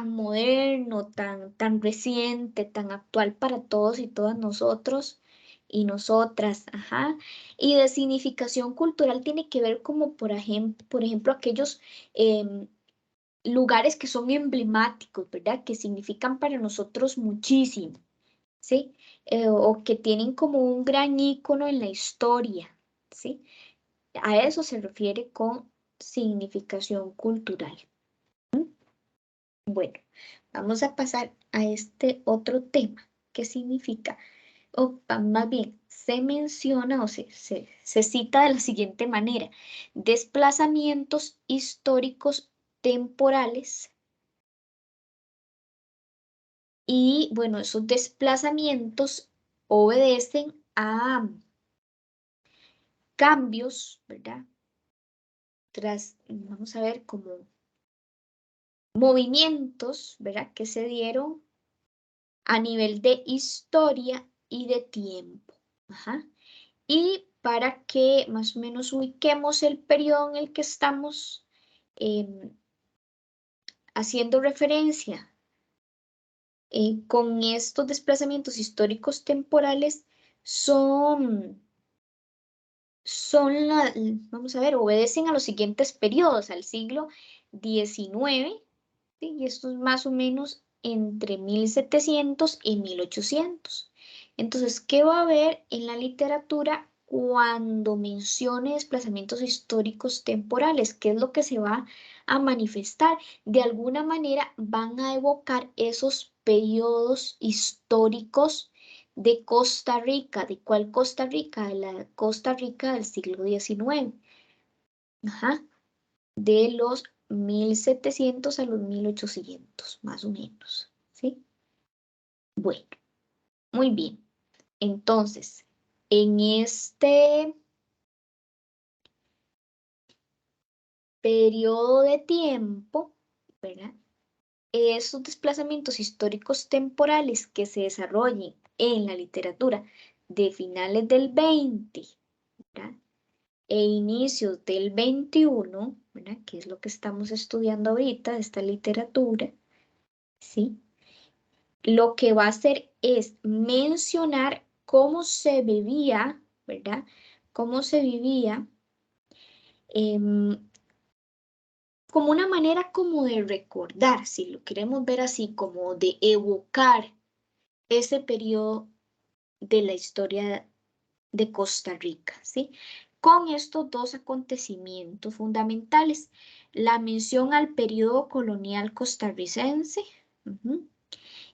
moderno, tan reciente, tan actual para todos y todas nosotros y nosotras, ajá. Y de significación cultural tiene que ver como, por ejemplo, aquellos lugares que son emblemáticos, ¿verdad? Que significan para nosotros muchísimo, ¿sí? O que tienen como un gran ícono en la historia, ¿sí? A eso se refiere con significación cultural. Bueno, vamos a pasar a este otro tema. ¿Qué significa? O más bien, se menciona o se cita de la siguiente manera: desplazamientos históricos temporales. Y bueno, esos desplazamientos obedecen a cambios, ¿verdad? Vamos a ver, como movimientos, ¿verdad? Que se dieron a nivel de historia y de tiempo. Ajá. Y para que más o menos ubiquemos el periodo en el que estamos em, haciendo referencia con estos desplazamientos históricos temporales, vamos a ver, obedecen a los siguientes periodos: al siglo XIX, ¿sí? Y esto es más o menos entre 1700 y 1800. Entonces, ¿qué va a haber en la literatura cuando mencione desplazamientos históricos temporales? ¿Qué es lo que se va a manifestar? De alguna manera van a evocar esos periodos históricos de Costa Rica. ¿De cuál Costa Rica? De la Costa Rica del siglo XIX. Ajá. De los 1700 a los 1800, más o menos. ¿Sí? Bueno, muy bien. Entonces, en este periodo de tiempo, ¿verdad? Esos desplazamientos históricos temporales que se desarrollen en la literatura de finales del 20, ¿verdad? E inicios del 21, ¿verdad? Que es lo que estamos estudiando ahorita, esta literatura, ¿sí? Lo que va a hacer es mencionar cómo se vivía, ¿verdad? Cómo se vivía, em, como una manera como de recordar, si lo queremos ver así, como de evocar ese periodo de la historia de Costa Rica, ¿sí? Con estos dos acontecimientos fundamentales: la mención al periodo colonial costarricense, ujú,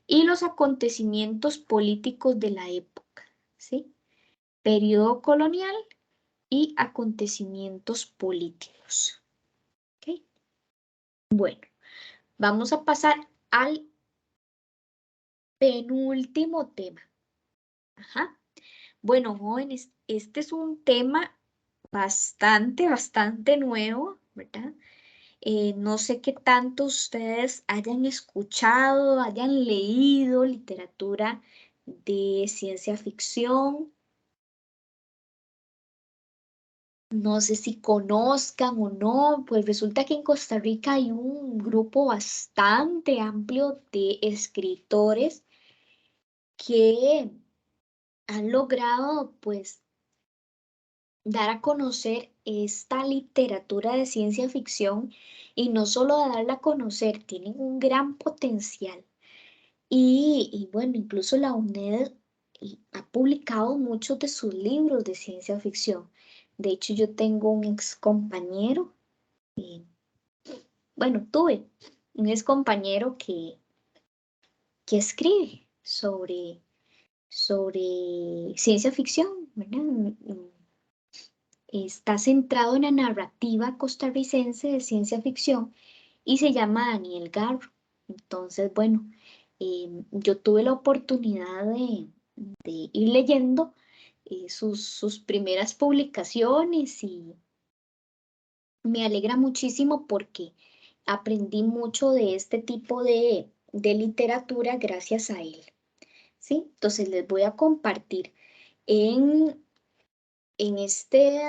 y los acontecimientos políticos de la época, ¿sí? Periodo colonial y acontecimientos políticos, ¿ok? Bueno, vamos a pasar al penúltimo tema. Ajá. Bueno, jóvenes, este es un tema bastante nuevo, ¿verdad? No sé qué tanto ustedes hayan escuchado, hayan leído literatura de ciencia ficción. No sé si conozcan o no, pues resulta que en Costa Rica hay un grupo bastante amplio de escritores que han logrado, pues, dar a conocer esta literatura de ciencia ficción y no solo de darla a conocer, tienen un gran potencial. Y bueno, incluso la UNED ha publicado muchos de sus libros de ciencia ficción. De hecho, yo tengo un ex compañero, bueno, tuve un ex compañero que escribe sobre ciencia ficción, ¿verdad? Está centrado en la narrativa costarricense de ciencia ficción y se llama Daniel Garro. Entonces, bueno, yo tuve la oportunidad de ir leyendo sus primeras publicaciones y me alegra muchísimo porque aprendí mucho de este tipo de literatura gracias a él, ¿sí? Entonces les voy a compartir en, en este,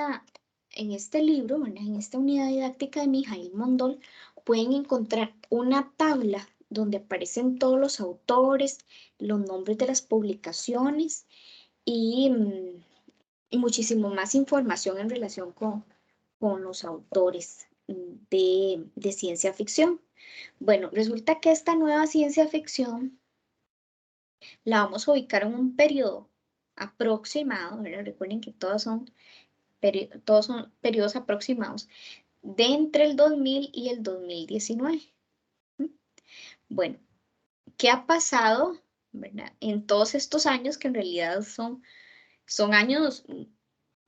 en este libro, ¿verdad? En esta unidad didáctica de Mijail Mondol, pueden encontrar una tabla donde aparecen todos los autores, los nombres de las publicaciones y, y muchísimo más información en relación con los autores de ciencia ficción. Bueno, resulta que esta nueva ciencia ficción la vamos a ubicar en un periodo aproximado, ¿verdad? Recuerden que todos son periodos aproximados, de entre el 2000 y el 2019. ¿Mm? Bueno, ¿qué ha pasado, verdad? En todos estos años, que en realidad son años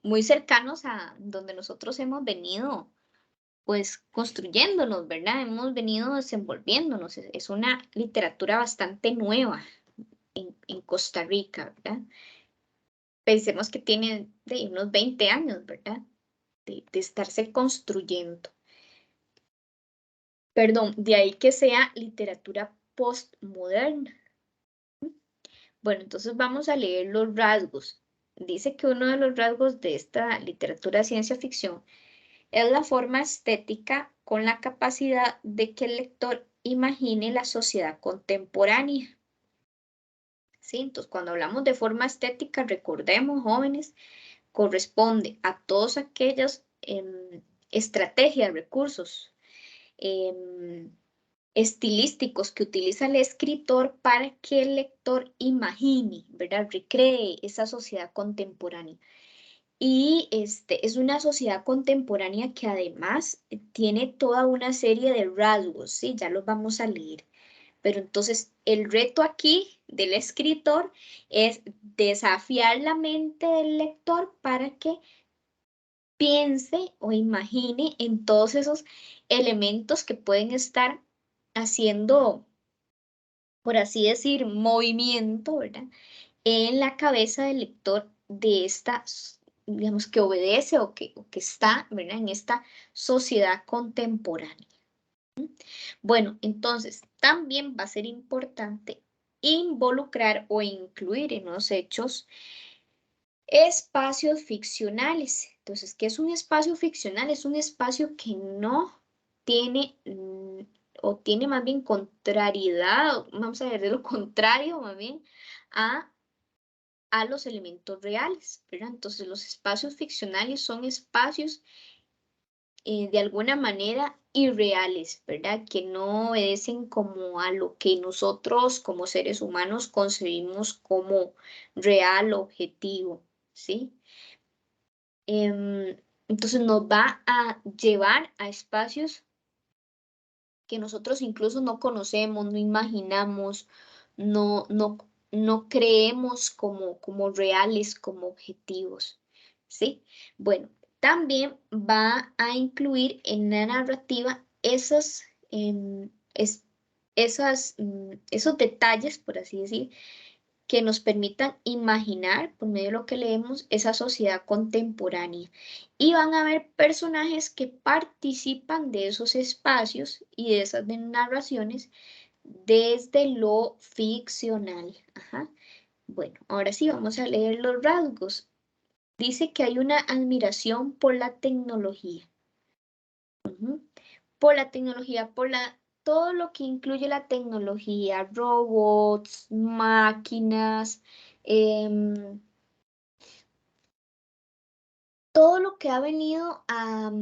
muy cercanos a donde nosotros hemos venido, pues, construyéndonos, ¿verdad? Hemos venido desenvolviéndonos. Es una literatura bastante nueva en Costa Rica, ¿verdad? Pensemos que tiene de unos 20 años, ¿verdad? De estarse construyendo. Perdón, de ahí que sea literatura postmoderna. Bueno, entonces vamos a leer los rasgos. Dice que uno de los rasgos de esta literatura de ciencia ficción es la forma estética con la capacidad de que el lector imagine la sociedad contemporánea. ¿Sí? Entonces, cuando hablamos de forma estética, recordemos, jóvenes, corresponde a todas aquellas estrategias, recursos estilísticos que utiliza el escritor para que el lector imagine, ¿verdad? Recree esa sociedad contemporánea. Y es una sociedad contemporánea que además tiene toda una serie de rasgos, ¿sí? Ya los vamos a leer. Pero entonces el reto aquí del escritor es desafiar la mente del lector para que piense o imagine en todos esos elementos que pueden estar haciendo, por así decir, movimiento, ¿verdad? En la cabeza del lector de esta, digamos, que obedece o que está, ¿verdad? En esta sociedad contemporánea. Bueno, entonces también va a ser importante involucrar o incluir en los hechos espacios ficcionales. Entonces, ¿qué es un espacio ficcional? Es un espacio que no tiene o tiene más bien contrariedad, vamos a ver de lo contrario más bien, a, a los elementos reales, ¿verdad? Entonces, los espacios ficcionales son espacios de alguna manera irreales, ¿verdad? Que no obedecen como a lo que nosotros como seres humanos concebimos como real, objetivo, ¿sí? Entonces nos va a llevar a espacios que nosotros incluso no conocemos, no imaginamos, no, no, no creemos como reales, como objetivos, ¿sí? Bueno, también va a incluir en la narrativa esos detalles, por así decir, que nos permitan imaginar, por medio de lo que leemos, esa sociedad contemporánea. Y van a haber personajes que participan de esos espacios y de esas narraciones desde lo ficcional. Ajá. Bueno, ahora sí vamos a leer los rasgos. Dice que hay una admiración por la tecnología. Por la tecnología, todo lo que incluye la tecnología, robots, máquinas, todo lo que ha venido a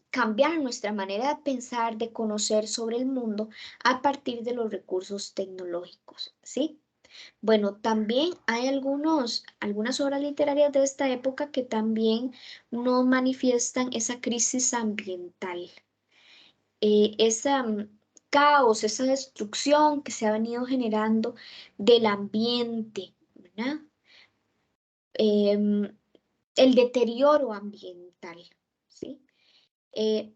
cambiar nuestra manera de pensar, de conocer sobre el mundo a partir de los recursos tecnológicos, ¿sí? Bueno, también hay algunas obras literarias de esta época que también nos manifiestan esa crisis ambiental, esa caos, esa destrucción que se ha venido generando del ambiente, ¿verdad? Em, el deterioro ambiental, ¿sí?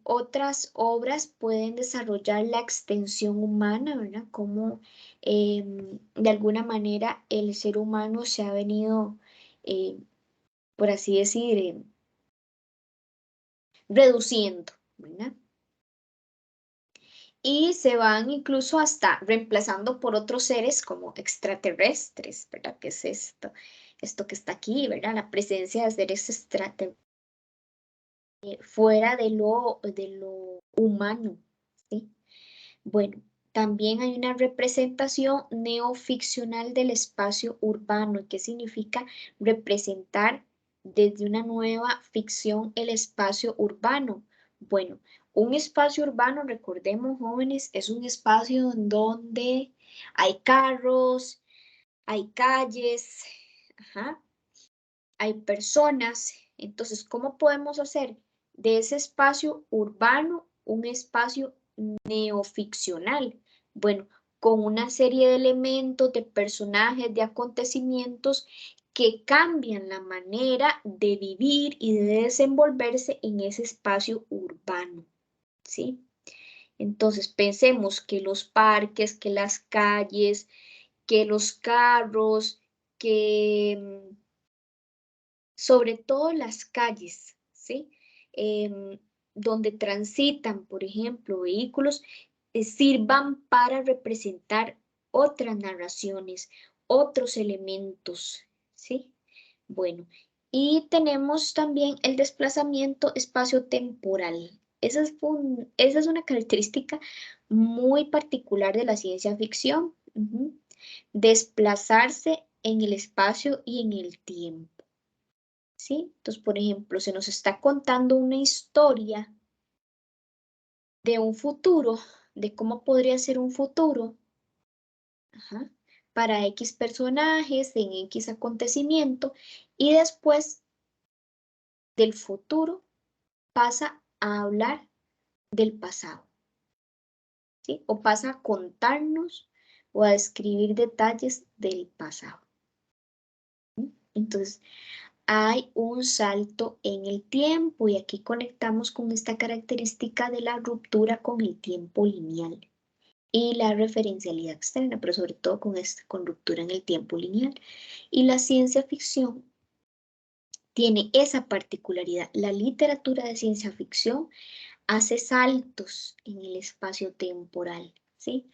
Otras obras pueden desarrollar la extensión humana, ¿verdad? Como de alguna manera el ser humano se ha venido, eh, por así decir, reduciendo, ¿verdad? Y se van incluso hasta reemplazando por otros seres como extraterrestres, ¿verdad? ¿Qué es esto? Esto que está aquí, ¿verdad? La presencia de seres extraterrestres fuera de lo humano, ¿sí? Bueno, también hay una representación neoficcional del espacio urbano. ¿Qué significa representar desde una nueva ficción el espacio urbano? Bueno, un espacio urbano, recordemos jóvenes, es un espacio en donde hay carros, hay calles, ajá, hay personas. Entonces, ¿cómo podemos hacer de ese espacio urbano un espacio neoficcional? Bueno, con una serie de elementos, de personajes, de acontecimientos que cambian la manera de vivir y de desenvolverse en ese espacio urbano, ¿sí? Entonces, pensemos que los parques, que las calles, que los carros, que sobre todo las calles, ¿sí? Donde transitan, por ejemplo, vehículos, sirvan para representar otras narraciones, otros elementos, ¿sí? Bueno, y tenemos también el desplazamiento espacio-temporal. Esa es una característica muy particular de la ciencia ficción. Desplazarse en el espacio y en el tiempo. ¿Sí? Entonces, por ejemplo, se nos está contando una historia de un futuro, de cómo podría ser un futuro, ajá, para X personajes, en X acontecimiento, y después del futuro pasa a hablar del pasado, ¿sí? O pasa a contarnos o a describir detalles del pasado. ¿Sí? Entonces, hay un salto en el tiempo y aquí conectamos con esta característica de la ruptura con el tiempo lineal y la referencialidad externa, pero sobre todo con ruptura en el tiempo lineal. Y la ciencia ficción tiene esa particularidad. La literatura de ciencia ficción hace saltos en el espacio temporal, ¿sí?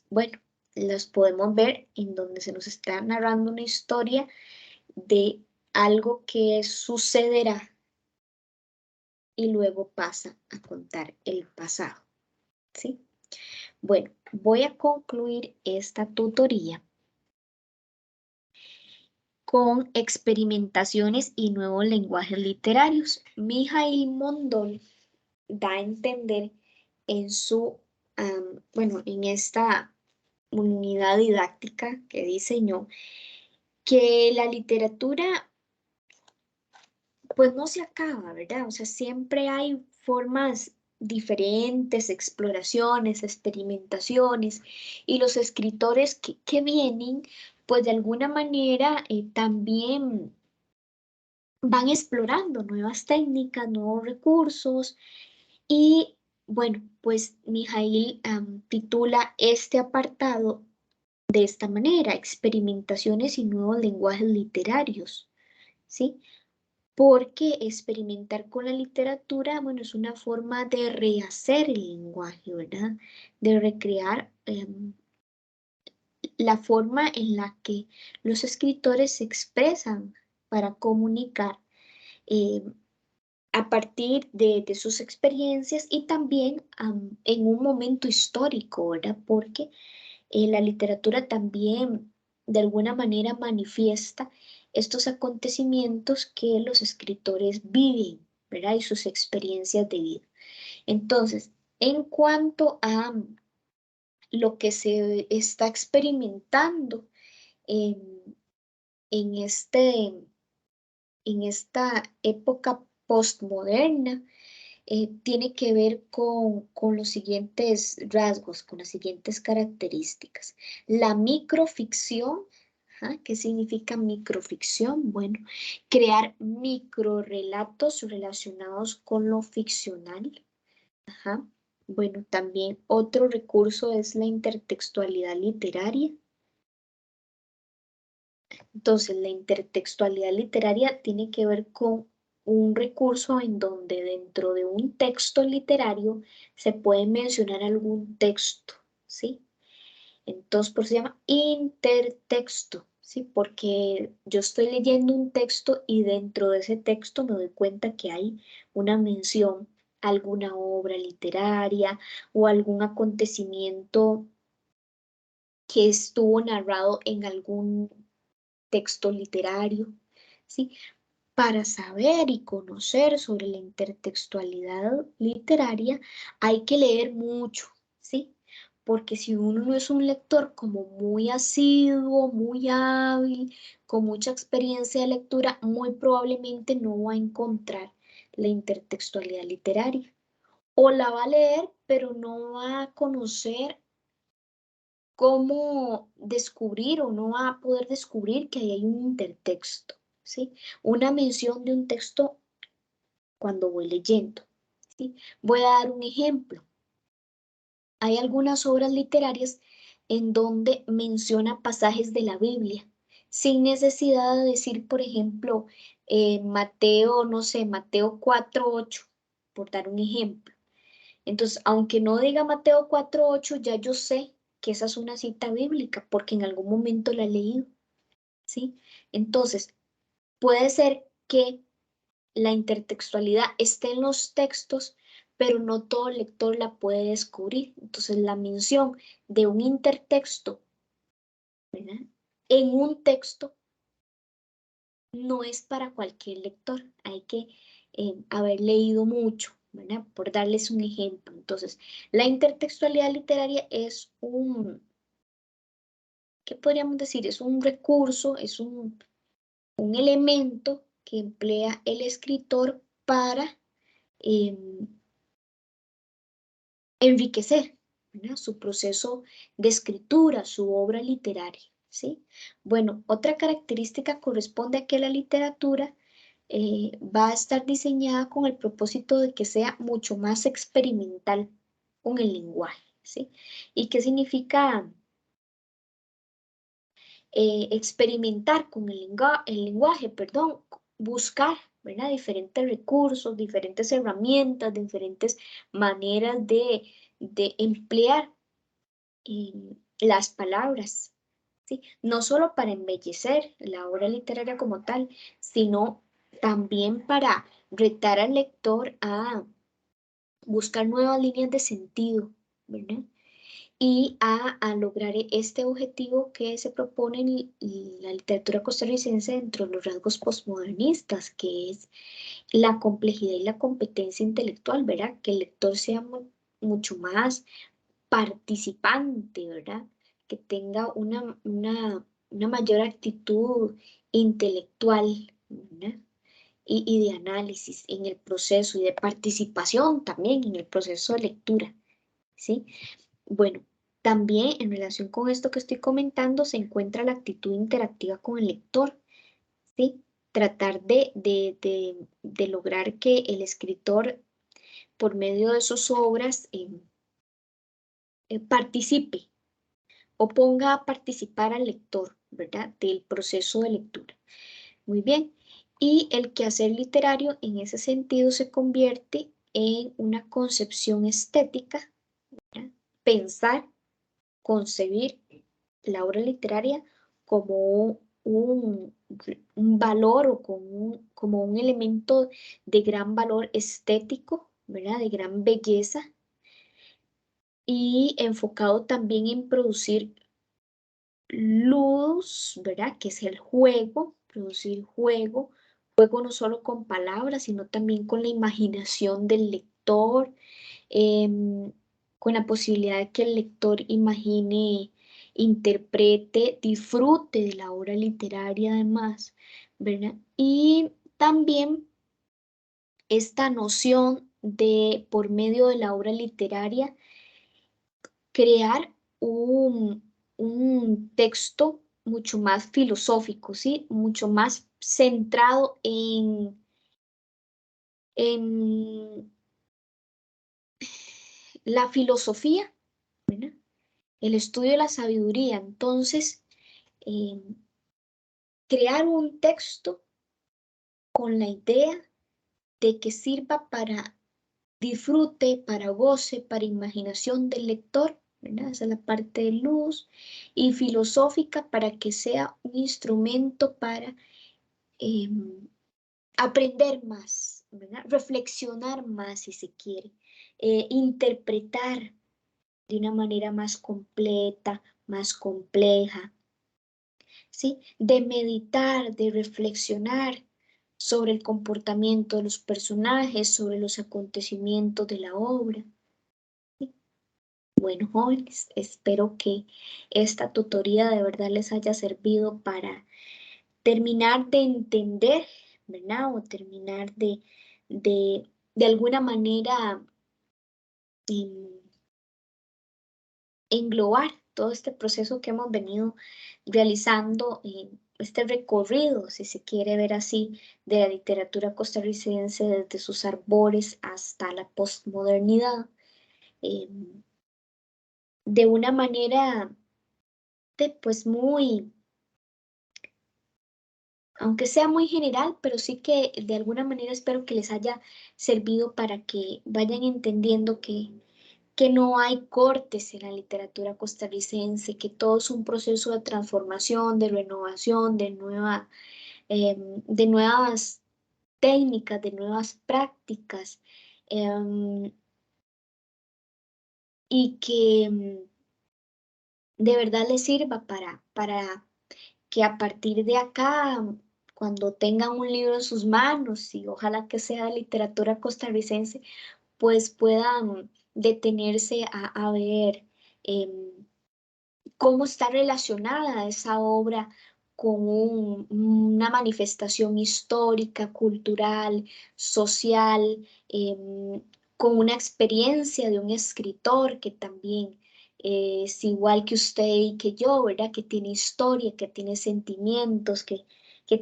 Bueno, los podemos ver en donde se nos está narrando una historia de algo que sucederá y luego pasa a contar el pasado, ¿sí? Bueno, voy a concluir esta tutoría con experimentaciones y nuevos lenguajes literarios. Mijail Mondol da a entender en en esta unidad didáctica que diseñó, que la literatura pues no se acaba, ¿verdad? O sea, siempre hay formas diferentes, exploraciones, experimentaciones, y los escritores que vienen, pues de alguna manera también van explorando nuevas técnicas, nuevos recursos, y bueno, pues Mijail titula este apartado de esta manera: experimentaciones y nuevos lenguajes literarios, ¿sí? Porque experimentar con la literatura, bueno, es una forma de rehacer el lenguaje, ¿verdad? De recrear la forma en la que los escritores se expresan para comunicar eh, a partir de sus experiencias y también en un momento histórico, ¿verdad? Porque la literatura también de alguna manera manifiesta estos acontecimientos que los escritores viven, ¿verdad? Y sus experiencias de vida. Entonces, en cuanto a lo que se está experimentando en, en esta época postmoderna, tiene que ver con los siguientes rasgos, con las siguientes características. La microficción. Ajá, ¿qué significa microficción? Bueno, crear microrelatos relacionados con lo ficcional. Ajá. Bueno, también otro recurso es la intertextualidad literaria. Entonces, la intertextualidad literaria tiene que ver con un recurso en donde dentro de un texto literario se puede mencionar algún texto, ¿sí? Entonces, por eso se llama intertexto, ¿sí? Porque yo estoy leyendo un texto y dentro de ese texto me doy cuenta que hay una mención a alguna obra literaria o algún acontecimiento que estuvo narrado en algún texto literario, ¿sí? Para saber y conocer sobre la intertextualidad literaria hay que leer mucho, ¿sí? Porque si uno no es un lector como muy asiduo, muy hábil, con mucha experiencia de lectura, muy probablemente no va a encontrar la intertextualidad literaria. O la va a leer, pero no va a conocer cómo descubrir o no va a poder descubrir que ahí hay un intertexto, ¿sí? Una mención de un texto cuando voy leyendo, ¿sí? Voy a dar un ejemplo. Hay algunas obras literarias en donde menciona pasajes de la Biblia, sin necesidad de decir, por ejemplo, Mateo, no sé, Mateo 4:8, por dar un ejemplo. Entonces, aunque no diga Mateo 4:8, ya yo sé que esa es una cita bíblica, porque en algún momento la he leído, ¿sí? Entonces, puede ser que la intertextualidad esté en los textos, pero no todo lector la puede descubrir. Entonces, la mención de un intertexto, ¿verdad?, en un texto no es para cualquier lector. Hay que haber leído mucho, ¿verdad? Por darles un ejemplo. Entonces, la intertextualidad literaria es ¿qué podríamos decir? Es un recurso, es un elemento que emplea el escritor para em, enriquecer, ¿verdad?, su proceso de escritura, su obra literaria, ¿sí? Bueno, otra característica corresponde a que la literatura va a estar diseñada con el propósito de que sea mucho más experimental con el lenguaje, ¿sí? ¿Y qué significa experimentar con el lenguaje, perdón? Buscar, ¿verdad?, diferentes recursos, diferentes herramientas, diferentes maneras de emplear las palabras, ¿sí? No solo para embellecer la obra literaria como tal, sino también para retar al lector a buscar nuevas líneas de sentido, ¿verdad? Y a lograr este objetivo que se propone en la literatura costarricense dentro de los rasgos postmodernistas, que es la complejidad y la competencia intelectual, ¿verdad? Que el lector sea mucho más participante, ¿verdad? Que tenga una mayor actitud intelectual, ¿verdad? Y de análisis en el proceso y de participación también en el proceso de lectura, ¿sí? Bueno, también en relación con esto que estoy comentando se encuentra la actitud interactiva con el lector, ¿sí? Tratar de lograr que el escritor, por medio de sus obras, participe o ponga a participar al lector, ¿verdad?, del proceso de lectura. Muy bien. Y el quehacer literario en ese sentido se convierte en una concepción estética, ¿verdad? Pensar, concebir la obra literaria como un valor o como un elemento de gran valor estético, ¿verdad?, de gran belleza, y enfocado también en producir ludus, ¿verdad?, que es el juego, producir juego, juego no solo con palabras, sino también con la imaginación del lector, con la posibilidad de que el lector imagine, interprete, disfrute de la obra literaria además, ¿verdad? Y también esta noción de, por medio de la obra literaria, crear un texto mucho más filosófico, ¿sí? Mucho más centrado en la filosofía, ¿verdad? El estudio de la sabiduría. Entonces, eh, crear un texto con la idea de que sirva para disfrute, para goce, para imaginación del lector, ¿verdad? Esa es la parte de luz, y filosófica para que sea un instrumento para aprender más, ¿verdad? Reflexionar más si se quiere, interpretar de una manera más completa, más compleja, ¿sí? De meditar, de reflexionar sobre el comportamiento de los personajes, sobre los acontecimientos de la obra. ¿Sí? Bueno, jóvenes, espero que esta tutoría de verdad les haya servido para terminar de entender, ¿verdad? O terminar de alguna manera em, englobar todo este proceso que hemos venido realizando, este recorrido, si se quiere ver así, de la literatura costarricense desde sus arbores hasta la postmodernidad, de una manera pues muy, aunque sea muy general, pero sí que de alguna manera espero que les haya servido para que vayan entendiendo que no hay cortes en la literatura costarricense, que todo es un proceso de transformación, de renovación, de nuevas técnicas, de nuevas prácticas, y que de verdad les sirva para que a partir de acá, cuando tengan un libro en sus manos, y ojalá que sea de literatura costarricense, pues puedan detenerse a ver cómo está relacionada esa obra con una manifestación histórica, cultural, social, con una experiencia de un escritor que también es igual que usted y que yo, ¿verdad? Que tiene historia, que tiene sentimientos, que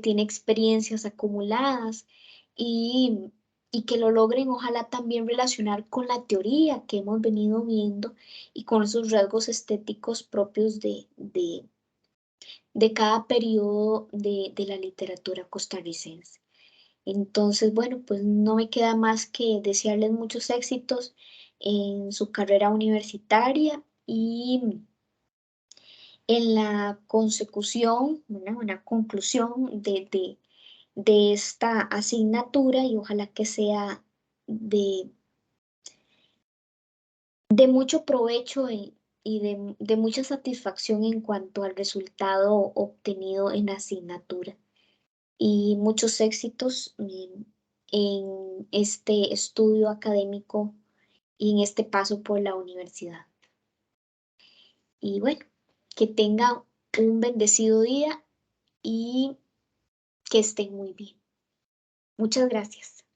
tiene experiencias acumuladas, y, y que lo logren ojalá también relacionar con la teoría que hemos venido viendo y con esos rasgos estéticos propios de cada periodo de la literatura costarricense. Entonces, bueno, pues no me queda más que desearles muchos éxitos en su carrera universitaria y en la consecución, una conclusión de esta asignatura, y ojalá que sea de mucho provecho y de mucha satisfacción en cuanto al resultado obtenido en la asignatura. Y muchos éxitos en este estudio académico y en este paso por la universidad. Y bueno, que tenga un bendecido día y que estén muy bien. Muchas gracias.